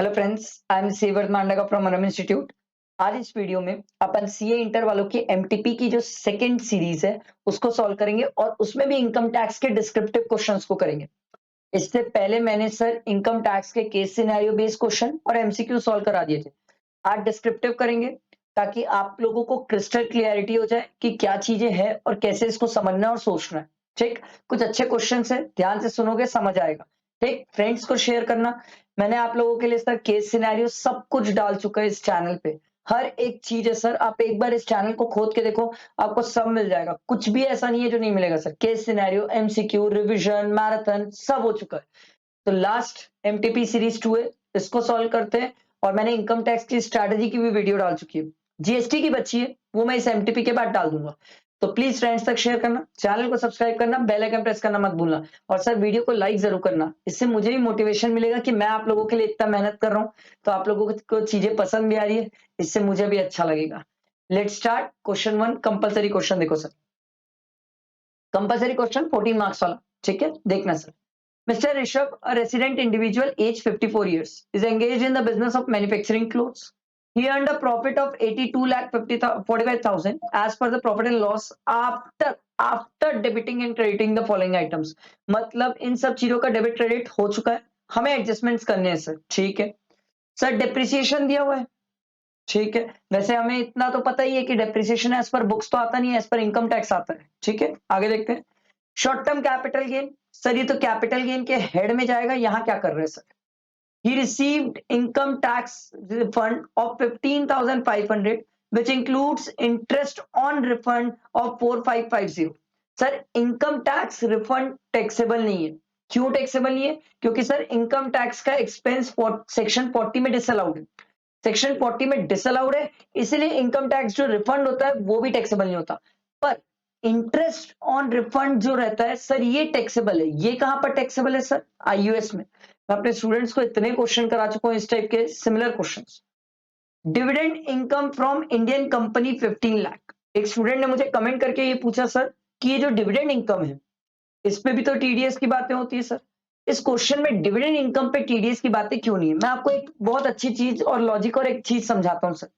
Hello friends, I am Sevarth Mandga from Manam institute. आज इस video में अपन सीए इंटर वालों की एमटीपी की जो सेकंड सीरीज है उसको सॉल्व करेंगे और उसमें भी इनकम टैक्स के डिस्क्रिप्टिव क्वेश्चंस को करेंगे। इससे पहले मैंने सर इनकम टैक्स के केस सिनेरियो बेस्ड क्वेश्चन और एमसीक्यू सॉल्व करा दिए थे। आज डिस्क्रिप्टिव करेंगे ताकि आप लोगों को क्रिस्टल क्लियरिटी हो जाए कि क्या चीजें हैं और कैसे इसको समझना और सोचना है। ठीक, कुछ अच्छे क्वेश्चन है, ध्यान से सुनोगे समझ आएगा। ठीक, फ्रेंड्स को शेयर करना। मैंने आप लोगों के लिए सर केस सिनेरियो सब कुछ डाल चुका है इस चैनल पे। हर एक चीज है सर, आप एक बार इस चैनल को खोद के देखो, आपको सब मिल जाएगा। कुछ भी ऐसा नहीं है जो नहीं मिलेगा sir. Case scenario, MCQ, revision, marathon सब हो चुका है। तो लास्ट एमटीपी सीरीज 2 है, इसको सॉल्व करते हैं। और मैंने इनकम टैक्स की स्ट्रैटेजी की भी वीडियो डाल चुकी है। जीएसटी की बची है, वो मैं इस एमटीपी के बाद डाल दूंगा। तो प्लीज फ्रेंड्स तक शेयर करना, चैनल को सब्सक्राइब करना, बेल आइकन प्रेस करना मत भूलना। और सर वीडियो को लाइक जरूर करना, इससे मुझे भी मोटिवेशन मिलेगा कि मैं आप लोगों के लिए इतना मेहनत कर रहा हूँ। तो आप लोगों को चीजें पसंद भी आ रही है, इससे मुझे भी अच्छा लगेगा। Let's start. Question 1 compulsory question देखो सर। कंपलसरी क्वेश्चन 14 मार्क्स वाला। ठीक है, देखना sir. Mr. Rishabh, a resident individual aged 54 years, is engaged in the business of manufacturing clothes. He earned a profit of 82 lakh 45,000 as per the profit and loss after debiting and crediting the following items. मतलब इन सब चीजों का debit credit हो चुका है, हमें adjustments करने हैं सर। ठीक है सर, डेप्रिसिएशन दिया हुआ है। ठीक है, वैसे हमें इतना तो पता ही है कि डेप्रिसिएशन एज पर बुक्स तो आता नहीं है, एज पर इनकम टैक्स आता है। ठीक है, आगे देखते हैं। Short term capital gain, sir ये तो कैपिटल गेन के हेड में जाएगा। यहां क्या कर रहे हैं sir? He received income tax refund of 15,500 which includes interest on refund of 4550। Sir income tax refund taxable नहीं है। क्यों टैक्सेबल नहीं है? क्योंकि सर इनकम टैक्स का एक्सपेंस सेक्शन 40 में डिसअलाउड है। सेक्शन 40 में डिसअलाउड है, इसलिए इनकम टैक्स जो रिफंड होता है वो भी टैक्सेबल नहीं होता। पर इंटरेस्ट ऑन रिफंड जो रहता है सर, ये टैक्सेबल है। ये कहां पर टैक्सेबल है सर? आईयूएस में। मैं अपने स्टूडेंट्स को इतने क्वेश्चन करा चुका हूं इस टाइप के similar questions. Dividend income from Indian company 15 lakh. एक स्टूडेंट ने मुझे कमेंट करके ये पूछा सर कि ये जो डिविडेंड इनकम है इसमें भी तो टीडीएस की बातें होती है सर। इस क्वेश्चन में डिविडेंड इनकम पे टीडीएस की बातें क्यों नहीं है? मैं आपको एक बहुत अच्छी चीज और लॉजिक और एक चीज समझाता हूं सर।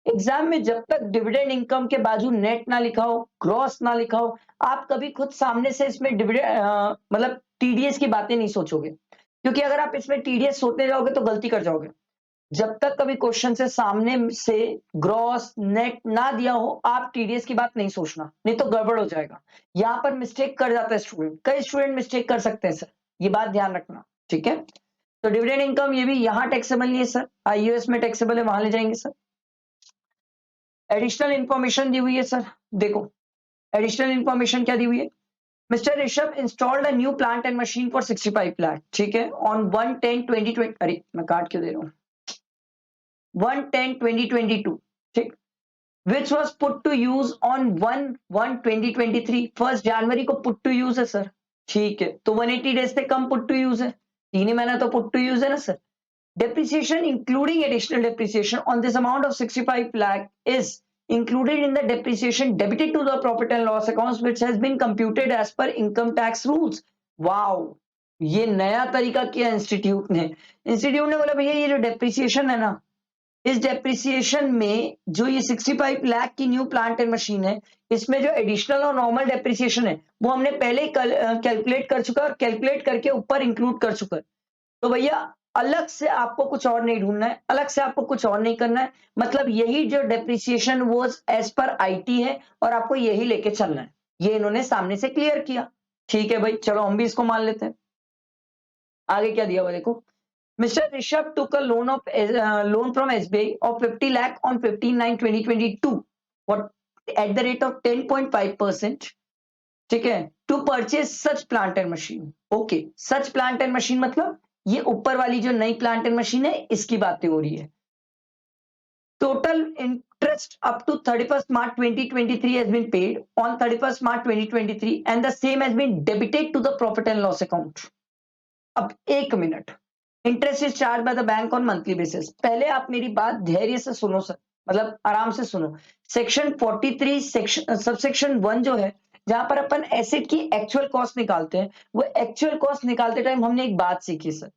एग्जाम में जब तक डिविडेंड इनकम के बाजू नेट ना लिखा हो, ग्रॉस ना लिखा हो, आप कभी खुद सामने से इसमें डिविडेंड मतलब टीडीएस की बातें नहीं सोचोगे। क्योंकि अगर आप इसमें टीडीएस सोचने जाओगे तो गलती कर जाओगे। जब तक कभी क्वेश्चन से सामने से ग्रॉस नेट ना दिया हो, आप टीडीएस की बात नहीं सोचना, नहीं तो गड़बड़ हो जाएगा। यहां पर मिस्टेक कर जाता है स्टूडेंट, कई स्टूडेंट मिस्टेक कर सकते हैं सर, ये बात ध्यान रखना। ठीक है, तो डिविडेंड इनकम ये भी यहां टैक्सेबल नहीं है सर, आईयूएस में टैक्सेबल है, वहां ले जाएंगे सर। एडिशनल इंफॉर्मेशन दी हुई है सर, देखो एडिशनल इंफॉर्मेशन क्या दी हुई है। Mister Rishabh installed a new plant and machine for 65 lakh. ठीक है, ऑन 1/10/2020। अरे मैं काट क्यों दे रहा हूँ? 1/10/2022। ठीक, which was put to use on 1/1/2023। 1 जनवरी को पुट टू यूज है सर। ठीक है, तो 180 डेज से कम पुट टू यूज है, 3 ही महीना तो पुट टू यूज है ना sir. Depreciation including additional depreciation on this amount of 65 lakh is included in the depreciation debited to the profit and loss accounts which has been computed as per income tax rules। wow, ये नया तरीका किया institute ने। Institute ने बोला भैया ये जो डेप्रिसिएशन है ना, इस डेप्रिसिएशन में जो ये 65 लाख की न्यू प्लांट एंड मशीन है, इसमें जो एडिशनल और नॉर्मल डेप्रिसिएशन है वो हमने पहले कैलकुलेट कर चुका है और कैलकुलेट करके ऊपर इंक्लूड कर चुका है। तो भैया अलग से आपको कुछ और नहीं ढूंढना है, अलग से आपको कुछ और नहीं करना है। मतलब यही जो डेप्रिसिएशन वो एज पर आईटी है और आपको यही लेके चलना है। ये इन्होंने सामने से क्लियर किया। ठीक है भाई, चलो हम भी इसको मान लेते हैं। आगे क्या दिया हुआ देखो। Mister Rishabh took a loan from SBI of 50 lakh on 15/9/2022 at the rate of 10.5%। ठीक है, to purchase such plant and machine. Okay, such plant and machine मतलब ये ऊपर वाली जो नई प्लांट एंड मशीन है इसकी बातें हो रही है। Total interest up to 31st March 2023 has been paid on 31st March 2023 and the same has been debited to the profit and loss account। अब एक minute, interest is charge by the bank on monthly basis. पहले आप मेरी बात धैर्य से सुनो sir, मतलब आराम से सुनो। सेक्शन 43 सेक्शन सबसेक्शन 1 जो है, जहां पर अपन एसेट की एक्चुअल कॉस्ट निकालते हैं, वो एक्चुअल कॉस्ट निकालते टाइम हमने एक बात सीखी सर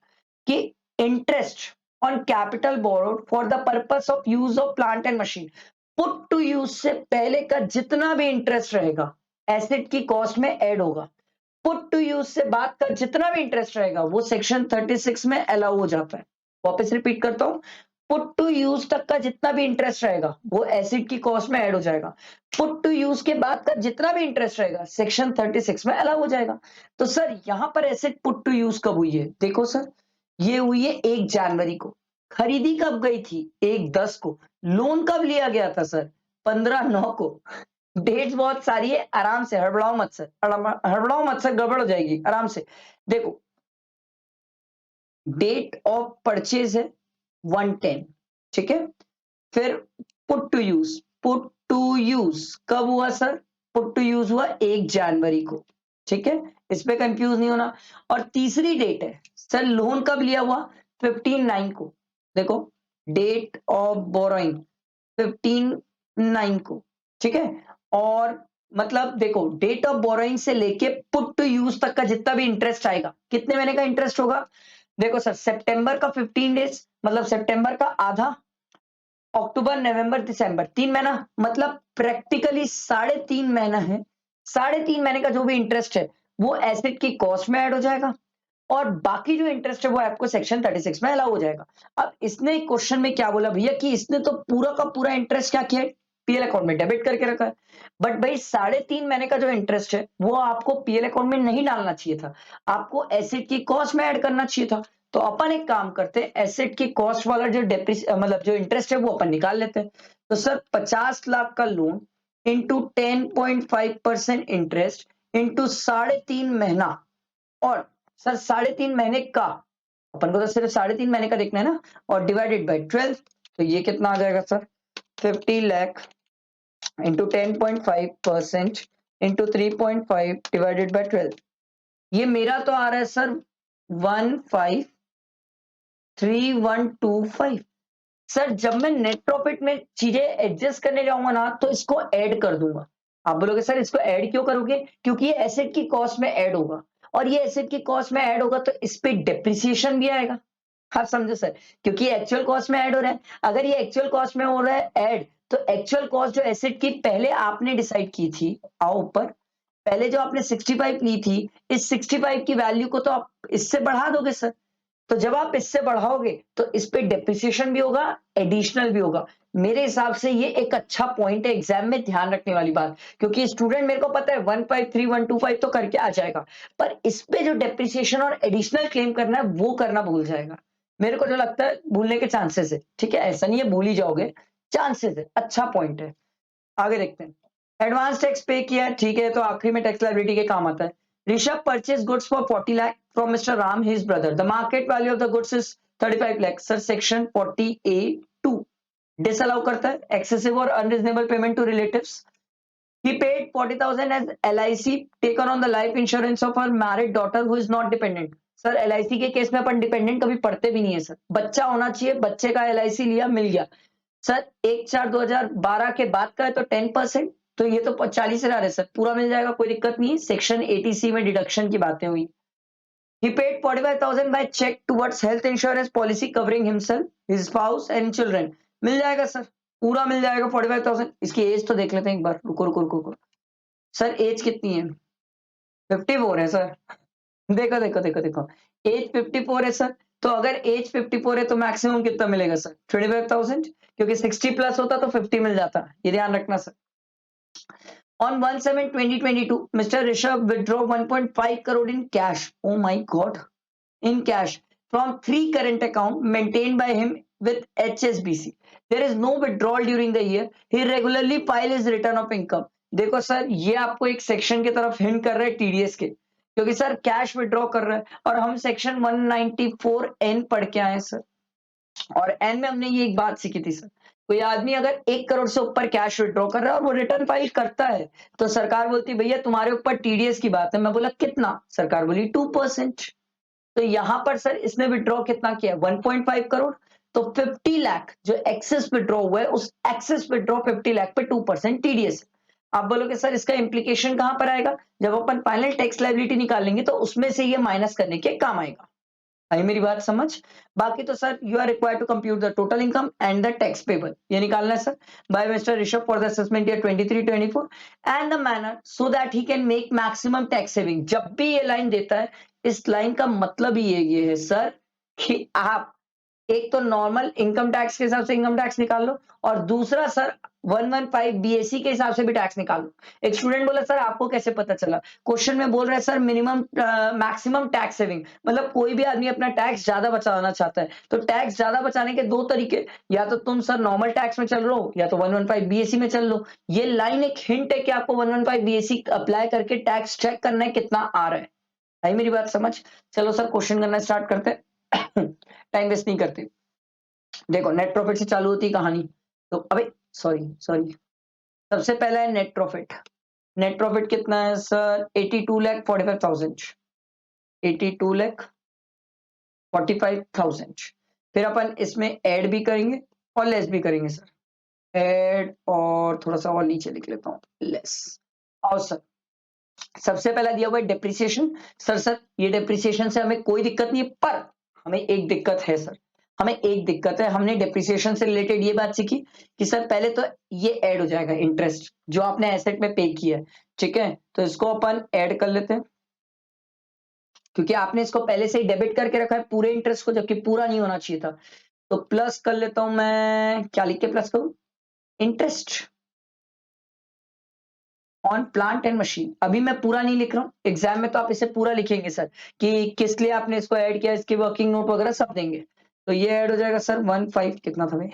कि interest on capital borrowed for the purpose of use of plant and machine. Put to use से पहले का जितना भी इंटरेस्ट रहेगा एसेट की कॉस्ट में ऐड होगा। पुट टू यूज से बाद का जितना भी इंटरेस्ट रहेगा वो सेक्शन 36 में अलाउ हो जाता है। वापस रिपीट करता हूं, पुट टू यूज तक का जितना भी इंटरेस्ट रहेगा वो एसेट की कॉस्ट में ऐड हो जाएगा। पुट टू यूज के बाद का जितना भी इंटरेस्ट रहेगा सेक्शन 36 में अलाउ हो जाएगा। तो सर यहां पर एसेट पुट टू यूज कब हुई है? देखो सर, ये हुई है 1 जनवरी को। खरीदी कब गई थी? 1/10 को। लोन कब लिया गया था सर? 15/9 को। डेट्स बहुत सारी है, आराम से हड़बड़ाओ मत सर, हड़बड़ाओ मत सर, गड़बड़ हो जाएगी, आराम से देखो। डेट ऑफ परचेज है 110, ठीक है। फिर put to use, put to use कब हुआ सर? पुट टू यूज हुआ 1 जनवरी को, ठीक है, इस पे कंफ्यूज नहीं होना। और तीसरी डेट है सर, लोन कब लिया हुआ? 15/9 को। देखो, डेट ऑफ बोरोइंग 15/9 को, ठीक है। और मतलब देखो, डेट ऑफ बोरोइंग से लेके पुट टू यूज तक का जितना भी इंटरेस्ट आएगा, कितने महीने का इंटरेस्ट होगा? देखो सर, सितंबर का 15 डेज मतलब सितंबर का आधा, अक्टूबर नवंबर दिसंबर 3 महीना, मतलब प्रैक्टिकली 3.5 महीना है। 3.5 महीने का जो भी इंटरेस्ट है वो एसेट की कॉस्ट में ऐड हो जाएगा और बाकी जो इंटरेस्ट है वो आपको सेक्शन 36 में अलाउ हो जाएगा। अब इसने क्वेश्चन में क्या बोला भैया कि इसने तो पूरा का पूरा इंटरेस्ट क्या किया है? पीएल अकाउंट में डेबिट करके रखा है। बट भाई 3.5 महीने का जो इंटरेस्ट है वो आपको पीएल अकाउंट में नहीं डालना चाहिए था, आपको एसेट की कॉस्ट में ऐड करना चाहिए था। तो अपन एक काम करते हैं, एसेट की कॉस्ट वाला जो मतलब जो इंटरेस्ट है वो अपन निकाल लेते हैं। तो सर 50 लाख का लोन इंटू 10.5% इंटरेस्ट इंटू 3.5 महीना, और सर 3.5 महीने का, अपन को तो सिर्फ 3.5 महीने का देखना है ना, और डिवाइडेड बाय 12, तो ये कितना आ जाएगा sir? 50 lakh into 10.5% into 3.5 divided by 12, ये मेरा तो आ रहा है सर 153125। सर जब मैं नेट प्रॉफिट में चीजें एडजस्ट करने जाऊंगा ना तो इसको ऐड कर दूंगा। आप बोलोगे सर इसको ऐड क्यों करोगे? क्योंकि ये एसेट की कॉस्ट में ऐड होगा, और ये एसेट की कॉस्ट में ऐड होगा तो इस पे डेप्रिसिएशन भी आएगा। आप समझो सर, क्योंकि एक्चुअल कॉस्ट में ऐड हो रहा है। अगर ये एक्चुअल कॉस्ट में हो रहा है ऐड, तो एक्चुअल कॉस्ट जो एसेट की पहले आपने डिसाइड की थी, आओ ऊपर, पहले जो आपने 65 ली थी, इस 65 की वैल्यू को तो आप इससे बढ़ा दोगे सर। तो जब आप इससे बढ़ाओगे तो इस पे डेप्रिसिएशन भी होगा, एडिशनल भी होगा। मेरे हिसाब से ये एक अच्छा पॉइंट है एग्जाम में ध्यान रखने वाली बात, क्योंकि स्टूडेंट मेरे को पता है 153125 तो करके आ जाएगा, पर इस पे जो डेप्रिसिएशन और एडिशनल क्लेम करना है वो करना भूल जाएगा। मेरे को जो लगता है भूलने के चांसेस है, ठीक है, ऐसा नहीं है भूल ही जाओगे, चांसेस है, अच्छा पॉइंट है। आगे देखते हैं। एडवांस टैक्स पे किया, ठीक है, तो आखिरी में टैक्स लायबिलिटी के काम आता है। Rishabh purchase goods for 40 lakh from mister Ram his brother, the market value of the goods is 35 lakh. Sir section 40A2 disallow करता है एक्सेसिव और unreasonable payment to relatives. He paid 40,000 as LIC taken on the life insurance of her married daughter who is not dependent. Sir LIC के case में अपन dependent कभी पढ़ते भी नहीं है सर, बच्चा होना चाहिए, बच्चे का LIC लिया, मिल गया। सर 1/4/2012 के बाद का है तो 10%, तो ये तो 40,000 है सर, पूरा मिल जाएगा, कोई दिक्कत नहीं है। सेक्शन 80C में डिडक्शन की बातें हुई। He paid 45,000 by check towards health insurance policy covering himself, his spouse and children. मिल जाएगा सर, पूरा मिल जाएगा 45,000। इसकी एज तो देख लेते हैं एक बार, रुको रुको रुको रुको। सर एज कितनी है? 54 है सर। देखो देखो देखो देखो, एज 54 है सर। तो अगर एज 54 है तो मैक्सिमम कितना मिलेगा सर? 25,000, क्योंकि 60 प्लस होता तो 50 मिल जाता, ये ध्यान रखना sir. On 1/7/2022, Mr. Rishabh withdraw 1.5 crore in cash. Oh my God, in cash from 3 current account maintained by him with HSBC. There is no withdrawal during the year. He regularly file his return of income. देखो sir, ये आपको एक section की तरफ hint कर रहा है TDS के, क्योंकि सर कैश विड्रॉ कर रहा है और हम सेक्शन 194N पढ़ के आए सर, और एन में हमने ये एक बात सीखी थी सर, कोई आदमी अगर 1 करोड़ से ऊपर कैश विड्रॉ कर रहा है और वो रिटर्न फाइल करता है, तो सरकार बोलती है भैया तुम्हारे ऊपर टीडीएस की बात है। मैं बोला कितना? सरकार बोली 2%। तो यहां पर सर इसने विड्रॉ कितना किया? 1.5 करोड़। तो 50 लाख जो एक्सेस विड्रॉ हुआ है, उस एक्सेस विड्रॉ 50 लाख पे 2% टीडीएस। आप बोलोगे सर इसका इंप्लीकेशन कहां पर आएगा? जब अपन फाइनल टैक्स लायबिलिटी निकालेंगे तो उसमें से ये माइनस करने के काम आएगा। आई मेरी बात समझ? बाकी तो sir you are required to compute the total income and the tax payable, ये निकालना है sir by mister Rishabh for the assessment year 23-24 and the manner so that he can make maximum tax saving. जब भी ये line देता है, इस line का मतलब ही ये है सर कि आप एक तो नॉर्मल इनकम टैक्स के हिसाब से इनकम टैक्स निकाल लो, और दूसरा सर 115 बीएससी के हिसाब से भी टैक्स निकाल लो। एक स्टूडेंट बोला सर आपको कैसे पता चला? क्वेश्चन में बोल रहे हैं sir minimum maximum tax saving, मतलब कोई भी आदमी अपना टैक्स ज्यादा बचाना चाहता है, तो टैक्स ज्यादा बचाने के दो तरीके, या तो तुम सर नॉर्मल टैक्स में चल रहे हो या तो 115 बीएससी में चल लो। ये लाइन एक हिंट है कि आपको 115 बीएससी अप्लाई करके टैक्स चेक करना है कितना आ रहा है। आई मेरी बात समझ? चलो सर क्वेश्चन करना स्टार्ट करते हैं। टाइम वेस्ट नहीं करते। देखो नेट प्रॉफिट से चालू होती है कहानी। तो अबे सॉरी सबसे पहला है नेट प्रॉफिट। नेट प्रॉफिट कितना है सर? 82,45,000। 82,45,000। फिर अपन इसमें ऐड भी करेंगे और लेस भी करेंगे सर। ऐड और थोड़ा सा और नीचे लिख लेता हूँ, लेस। और सर सबसे पहला दिया हुआ है डेप्रिसिएशन। सर ये डेप्रिसिएशन से हमें कोई दिक्कत नहीं है, पर हमें एक दिक्कत है सर। हमें एक दिक्कत है, हमने डेप्रिसिएशन से रिलेटेड ये बात सीखी कि सर पहले तो ये ऐड हो जाएगा इंटरेस्ट जो आपने एसेट में पे किया है, ठीक है? तो इसको अपन ऐड कर लेते हैं, क्योंकि आपने इसको पहले से ही डेबिट करके रखा है पूरे इंटरेस्ट को, जबकि पूरा नहीं होना चाहिए था। तो प्लस कर लेता हूं मैं, क्या लिख के प्लस करूं? Interest on plant and machine. अभी मैं पूरा नहीं लिख रहा हूँ, एग्जाम में तो आप इसे पूरा लिखेंगे सर कि किस लिए आपने इसको ऐड किया, इसके वर्किंग नोट वगैरह सब देंगे। तो ये ऐड हो जाएगा सर 15 कितना था भाई,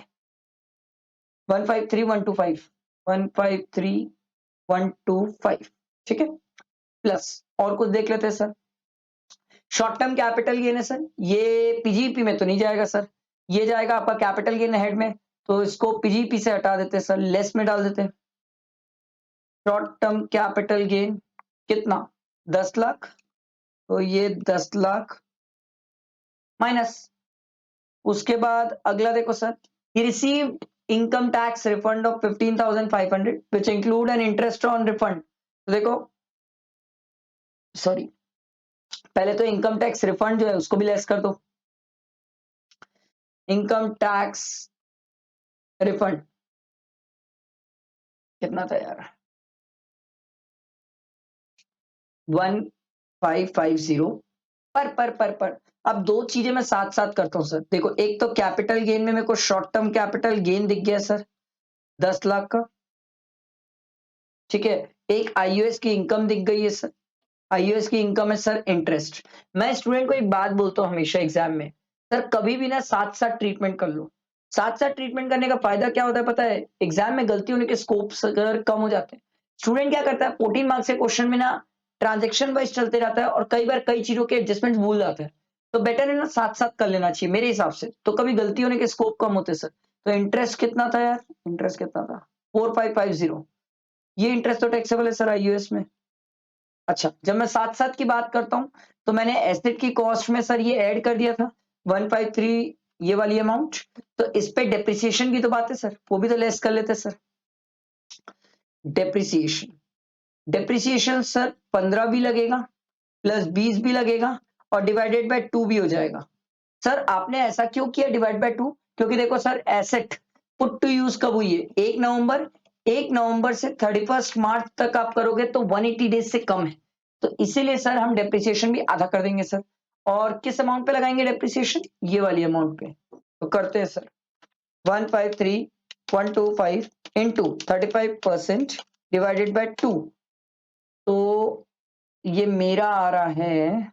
153125, 153125, ठीक है? प्लस और कुछ देख लेते हैं sir. Short term capital gain है सर, ये पीजीपी में तो नहीं जाएगा सर, ये जाएगा आपका कैपिटल गेन हेड में, तो इसको पीजीपी से हटा देते हैं सर, लेस में डाल देते हैं। शॉर्ट टर्म कैपिटल गेन कितना? 10 लाख, तो ये 10 लाख माइनस। उसके बाद अगला देखो sir, he received income tax refund of 15,500 which include an interest on refund. तो देखो सॉरी, पहले तो इनकम टैक्स रिफंड जो है उसको भी लेस कर दो। इनकम टैक्स रिफंड कितना था यार? 1550। पर अब दो चीजें मैं साथ साथ करता हूं सर। देखो एक तो कैपिटल गेन में मेरे को शॉर्ट टर्म कैपिटल गेन दिख गया सर 10 लाख का, ठीक है? एक आईयूएस की इनकम दिख गई है सर, आईयूएस की इनकम है सर इंटरेस्ट। मैं स्टूडेंट को एक बात बोलता हूं हमेशा एग्जाम में, सर कभी भी ना साथ साथ ट्रीटमेंट कर लो। साथ साथ ट्रीटमेंट करने का फायदा क्या होता है पता है? एग्जाम में गलती होने के स्कोप्स अगर कम हो जाते हैं। स्टूडेंट क्या करता है, 14 मार्क्स के क्वेश्चन में ना ट्रांजेक्शन वाइज चलते रहता है और कई बार कई चीजों के एडजस्टमेंट भूल जाता है। तो बेटर है ना साथ साथ कर लेना चाहिए मेरे हिसाब से, तो कभी गलती होने के स्कोप कम होते सर। तो इंटरेस्ट कितना था यार? इंटरेस्ट कितना था? 4550। ये इंटरेस्ट तो टैक्सेबल है सर आईयूएस में। अच्छा, जब मैं साथ साथ की बात करता हूं तो मैंने एसेट की कॉस्ट में सर ये ऐड कर दिया था 153, ये वाली अमाउंट। तो इस पे डेप्रिसिएशन की तो बात है सर, वो भी तो लेस कर लेते सर। डेप्रिसिएशन, डेप्रिसिएशन सर 15 भी लगेगा प्लस 20 भी लगेगा और डिवाइडेड बाय 2 भी हो जाएगा। सर आपने ऐसा क्यों किया डिवाइड बाय 2? क्योंकि देखो sir asset put to use कब हुई है? 1 नवंबर से 31 मार्च तक आप करोगे तो 180 डेज से कम है, तो इसीलिए सर हम डेप्रिसिएशन भी आधा कर देंगे सर। और किस अमाउंट पे लगाएंगे डेप्रिसिएशन? ये वाली अमाउंट पे। तो करते हैं सर 153,125 इंटू 35% डिवाइडेड बाय 2, तो ये मेरा आ रहा है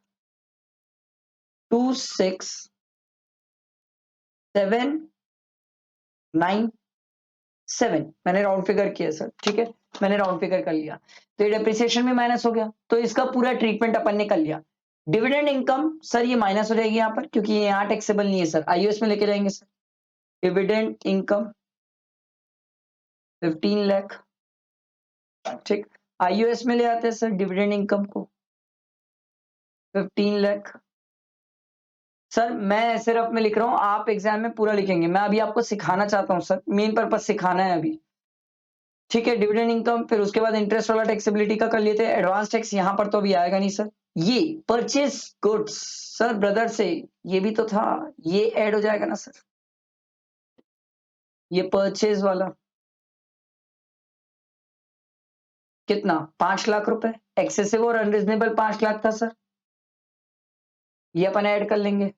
26,797। मैंने राउंड फिगर किया सर, ठीक है? मैंने राउंड फिगर कर लिया, तो ये डेप्रिसिएशन भी माइनस हो गया, तो इसका पूरा ट्रीटमेंट अपन ने कर लिया। डिविडेंड इनकम सर ये माइनस हो जाएगी यहाँ पर, क्योंकि ये यहाँ टैक्सेबल नहीं है सर, आईयूएस में लेके जाएंगे सर। डिविडेंड इनकम 15 लाख, ठीक? आईयूएस में ले आते हैं सर डिविडेंड इनकम को 15 लाख। सर मैं ऐसे रफ में लिख रहा हूं, आप एग्जाम में पूरा लिखेंगे, मैं अभी आपको सिखाना चाहता हूं सर, मेन पर्पज सिखाना है अभी, ठीक है? डिविडेंड इनकम, फिर उसके बाद इंटरेस्ट वाला टैक्सेबिलिटी का कर लेते हैं। एडवांस टैक्स यहां पर तो अभी आएगा नहीं सर, ये परचेज गुड्स सर ब्रदर से ये भी तो था, ये ऐड हो जाएगा ना सर, ये परचेज वाला कितना 5 लाख रुपए, एक्सेसिव और अनरीजनेबल 5 लाख था सर, ये अपन ऐड कर लेंगे।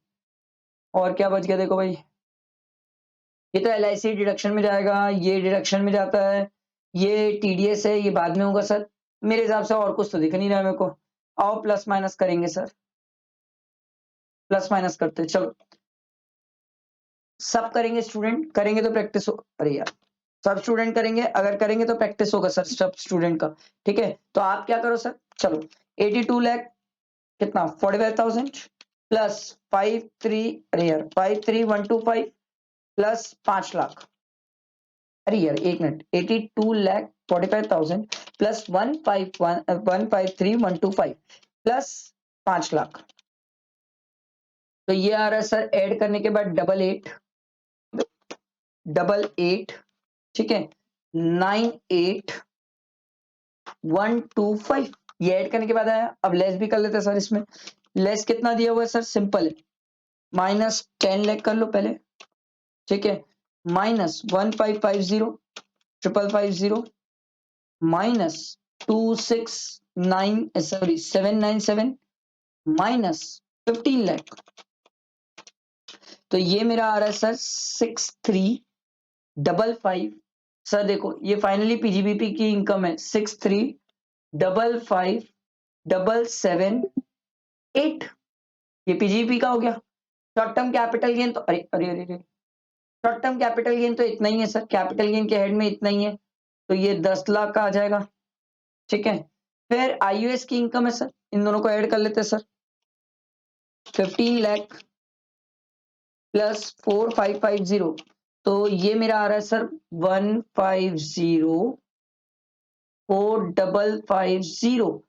और क्या बच गया देखो भाई, ये तो LIC डिडक्शन में जाएगा, ये डिडक्शन में जाता है, ये TDS है, ये बाद में होगा सर। मेरे हिसाब से और कुछ तो दिख नहीं रहा है मेरे को। आओ प्लस माइनस करेंगे सर, प्लस माइनस करते हैं, चलो सब करेंगे स्टूडेंट, करेंगे तो प्रैक्टिस हो, अरे यार सब स्टूडेंट करेंगे, अगर करेंगे तो प्रैक्टिस होगा सर सब स्टूडेंट का। ठीक है, तो आप क्या करो सर, चलो 82 लाख कितना 45,000 प्लस 53, अरे यार 53,125 प्लस 5 लाख, अरे यार एक minute 82 lakh 45,000 plus 153,125 plus 5 lakh, तो ये आ रहा है सर ऐड करने के बाद 88, ठीक है 98,125, ये ऐड करने के बाद आया। अब लेस भी कर लेते हैं सर, इसमें लेस कितना दिया हुआ है सर, सिंपल है -10 लाख कर लो पहले, ठीक है -1550,550 -797 -15 लाख, तो ये मेरा आ रहा है सर 6355, सर देखो ये फाइनली PGBP की इनकम है 6355,778, ये PGBP का हो गया। शॉर्ट टर्म कैपिटल गेन तो अरे अरे अरे अरे शॉर्ट टर्म कैपिटल गेन तो इतना ही है सर, कैपिटल गेन के हेड में इतना ही है, तो ये 10 लाख का आ जाएगा। ठीक है, फिर IUS की इनकम है सर, इन दोनों को ऐड कर लेते हैं सर, 15 लाख प्लस 4550, तो ये मेरा आ रहा है सर 150,455,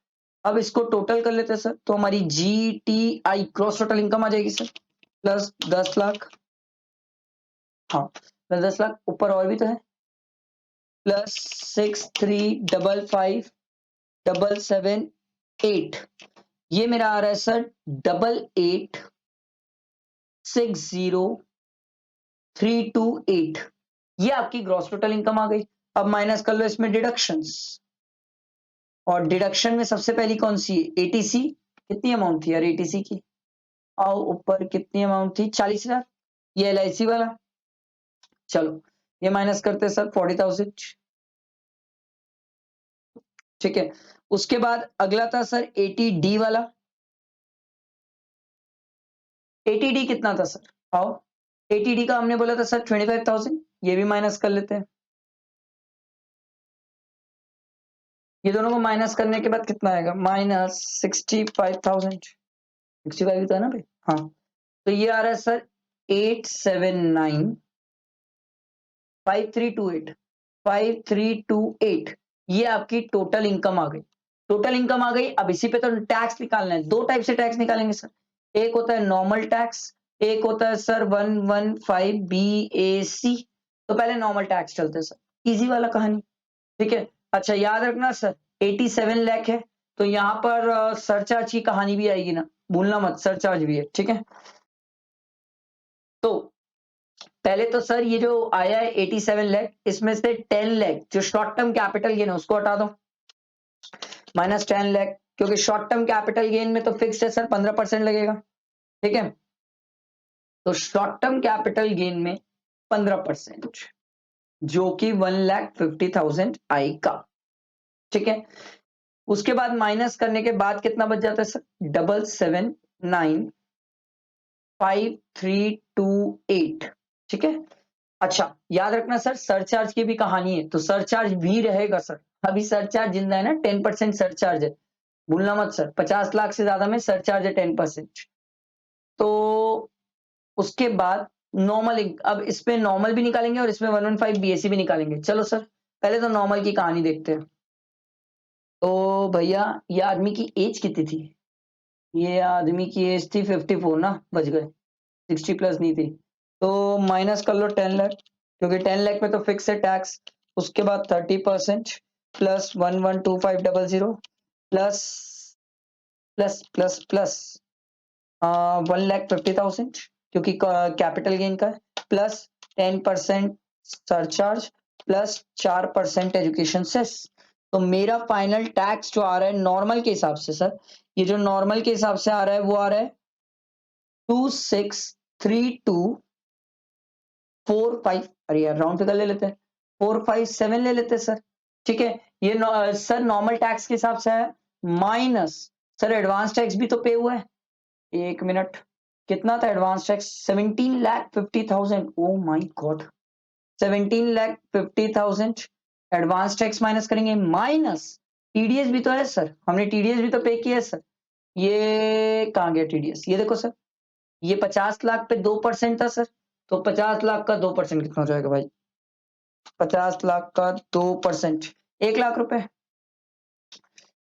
अब इसको टोटल कर लेते हैं सर, तो हमारी GTI क्रॉस टोटल इनकम आ जाएगी सर प्लस 10 लाख, हाँ प्लस 10 लाख, ऊपर और भी तो है प्लस 6355,778, ये मेरा आ रहा है सर 88,60,328, ये आपकी ग्रॉस टोटल इनकम आ गई। अब माइनस कर लो इसमें डिडक्शंस, और डिडक्शन में सबसे पहली कौन सी है, ATC, कितनी अमाउंट थी यार ATC की, आओ ऊपर कितनी अमाउंट थी 40,000, ये LIC वाला, चलो ये माइनस करते हैं सर 40,000, ठीक है। उसके बाद अगला था सर 80D वाला, 80D कितना था सर, आओ 80D का हमने बोला था सर 25,000, ये भी माइनस कर लेते हैं, ये दोनों को माइनस करने के बाद कितना आएगा -65,000, 65 ही था ना भाई, हाँ तो ये आ रहा है सर 879,5328, ये आपकी टोटल इनकम आ गई, टोटल इनकम आ गई। अब इसी पे तो टैक्स निकालना है, दो टाइप से टैक्स निकालेंगे सर, एक होता है नॉर्मल टैक्स, एक होता है सर 115BAC, तो पहले नॉर्मल टैक्स चलते हैं सर, इजी वाला कहानी, ठीक है। अच्छा याद रखना सर 87 लाख है, तो यहाँ पर सरचार्ज की कहानी भी आएगी ना, भूलना मत, सरचार्ज भी है, ठीक है। तो पहले तो सर ये जो आया है 87 लाख, इसमें से 10 लाख जो शॉर्ट टर्म कैपिटल गेन है उसको हटा दो, -10 लाख, क्योंकि शॉर्ट टर्म कैपिटल गेन में तो फिक्स्ड है सर 15% लगेगा, ठीक है। तो शॉर्ट टर्म कैपिटल गेन में 15%, जो कि 1,50,000 आएगा, ठीक है। उसके बाद माइनस करने के बाद कितना बच जाता है सर 779,5,328, ठीक है। अच्छा याद रखना सर सरचार्ज की भी कहानी है, तो सरचार्ज भी रहेगा सर, अभी सरचार्ज जिंदा है ना, 10% सरचार्ज है, भूलना मत सर, 50 लाख से ज्यादा में सरचार्ज है 10%, तो उसके बाद नॉर्मल, अब इसमें नॉर्मल भी निकालेंगे और इसमें 115 BAC भी निकालेंगे। चलो सर पहले तो नॉर्मल की कहानी देखते हैं। तो भैया ये आदमी की एज कितनी थी, ये आदमी की एज थी 54 ना, बच गए 60 प्लस नहीं थी, तो माइनस कर लो 10 लाख, क्योंकि 10 लाख में तो फिक्स है टैक्स, उसके बाद 30% plus 1,125,000 plus plus plus plus 1,50,000 क्योंकि कैपिटल गेन का है, plus 10% surcharge plus 4% education cess. तो मेरा फाइनल टैक्स जो आ रहा है नॉर्मल के हिसाब से सर, ये जो नॉर्मल के हिसाब से आ रहा है वो आ रहा है 263245। अरे यार राउंड फिगर ले लेते हैं, 457 ले लेते हैं सर। ठीक है, ये सर नॉर्मल टैक्स के हिसाब से है, माइनस सर एडवांस टैक्स भी तो पे हुआ है। एक मिनट, कितना था advance tax? 17,50,000। Oh my God, 17,50,000 advance tax minus करेंगे, माइनस टीडीएस भी तो है सर, हमने टीडीएस भी तो पे किया है सर। ये कहाँ गया टीडीएस? ये देखो सर, ये 50 लाख पे 2% था सर, तो 50 लाख का 2% कितना हो जाएगा भाई? 50 लाख का 2% 1 लाख रुपए।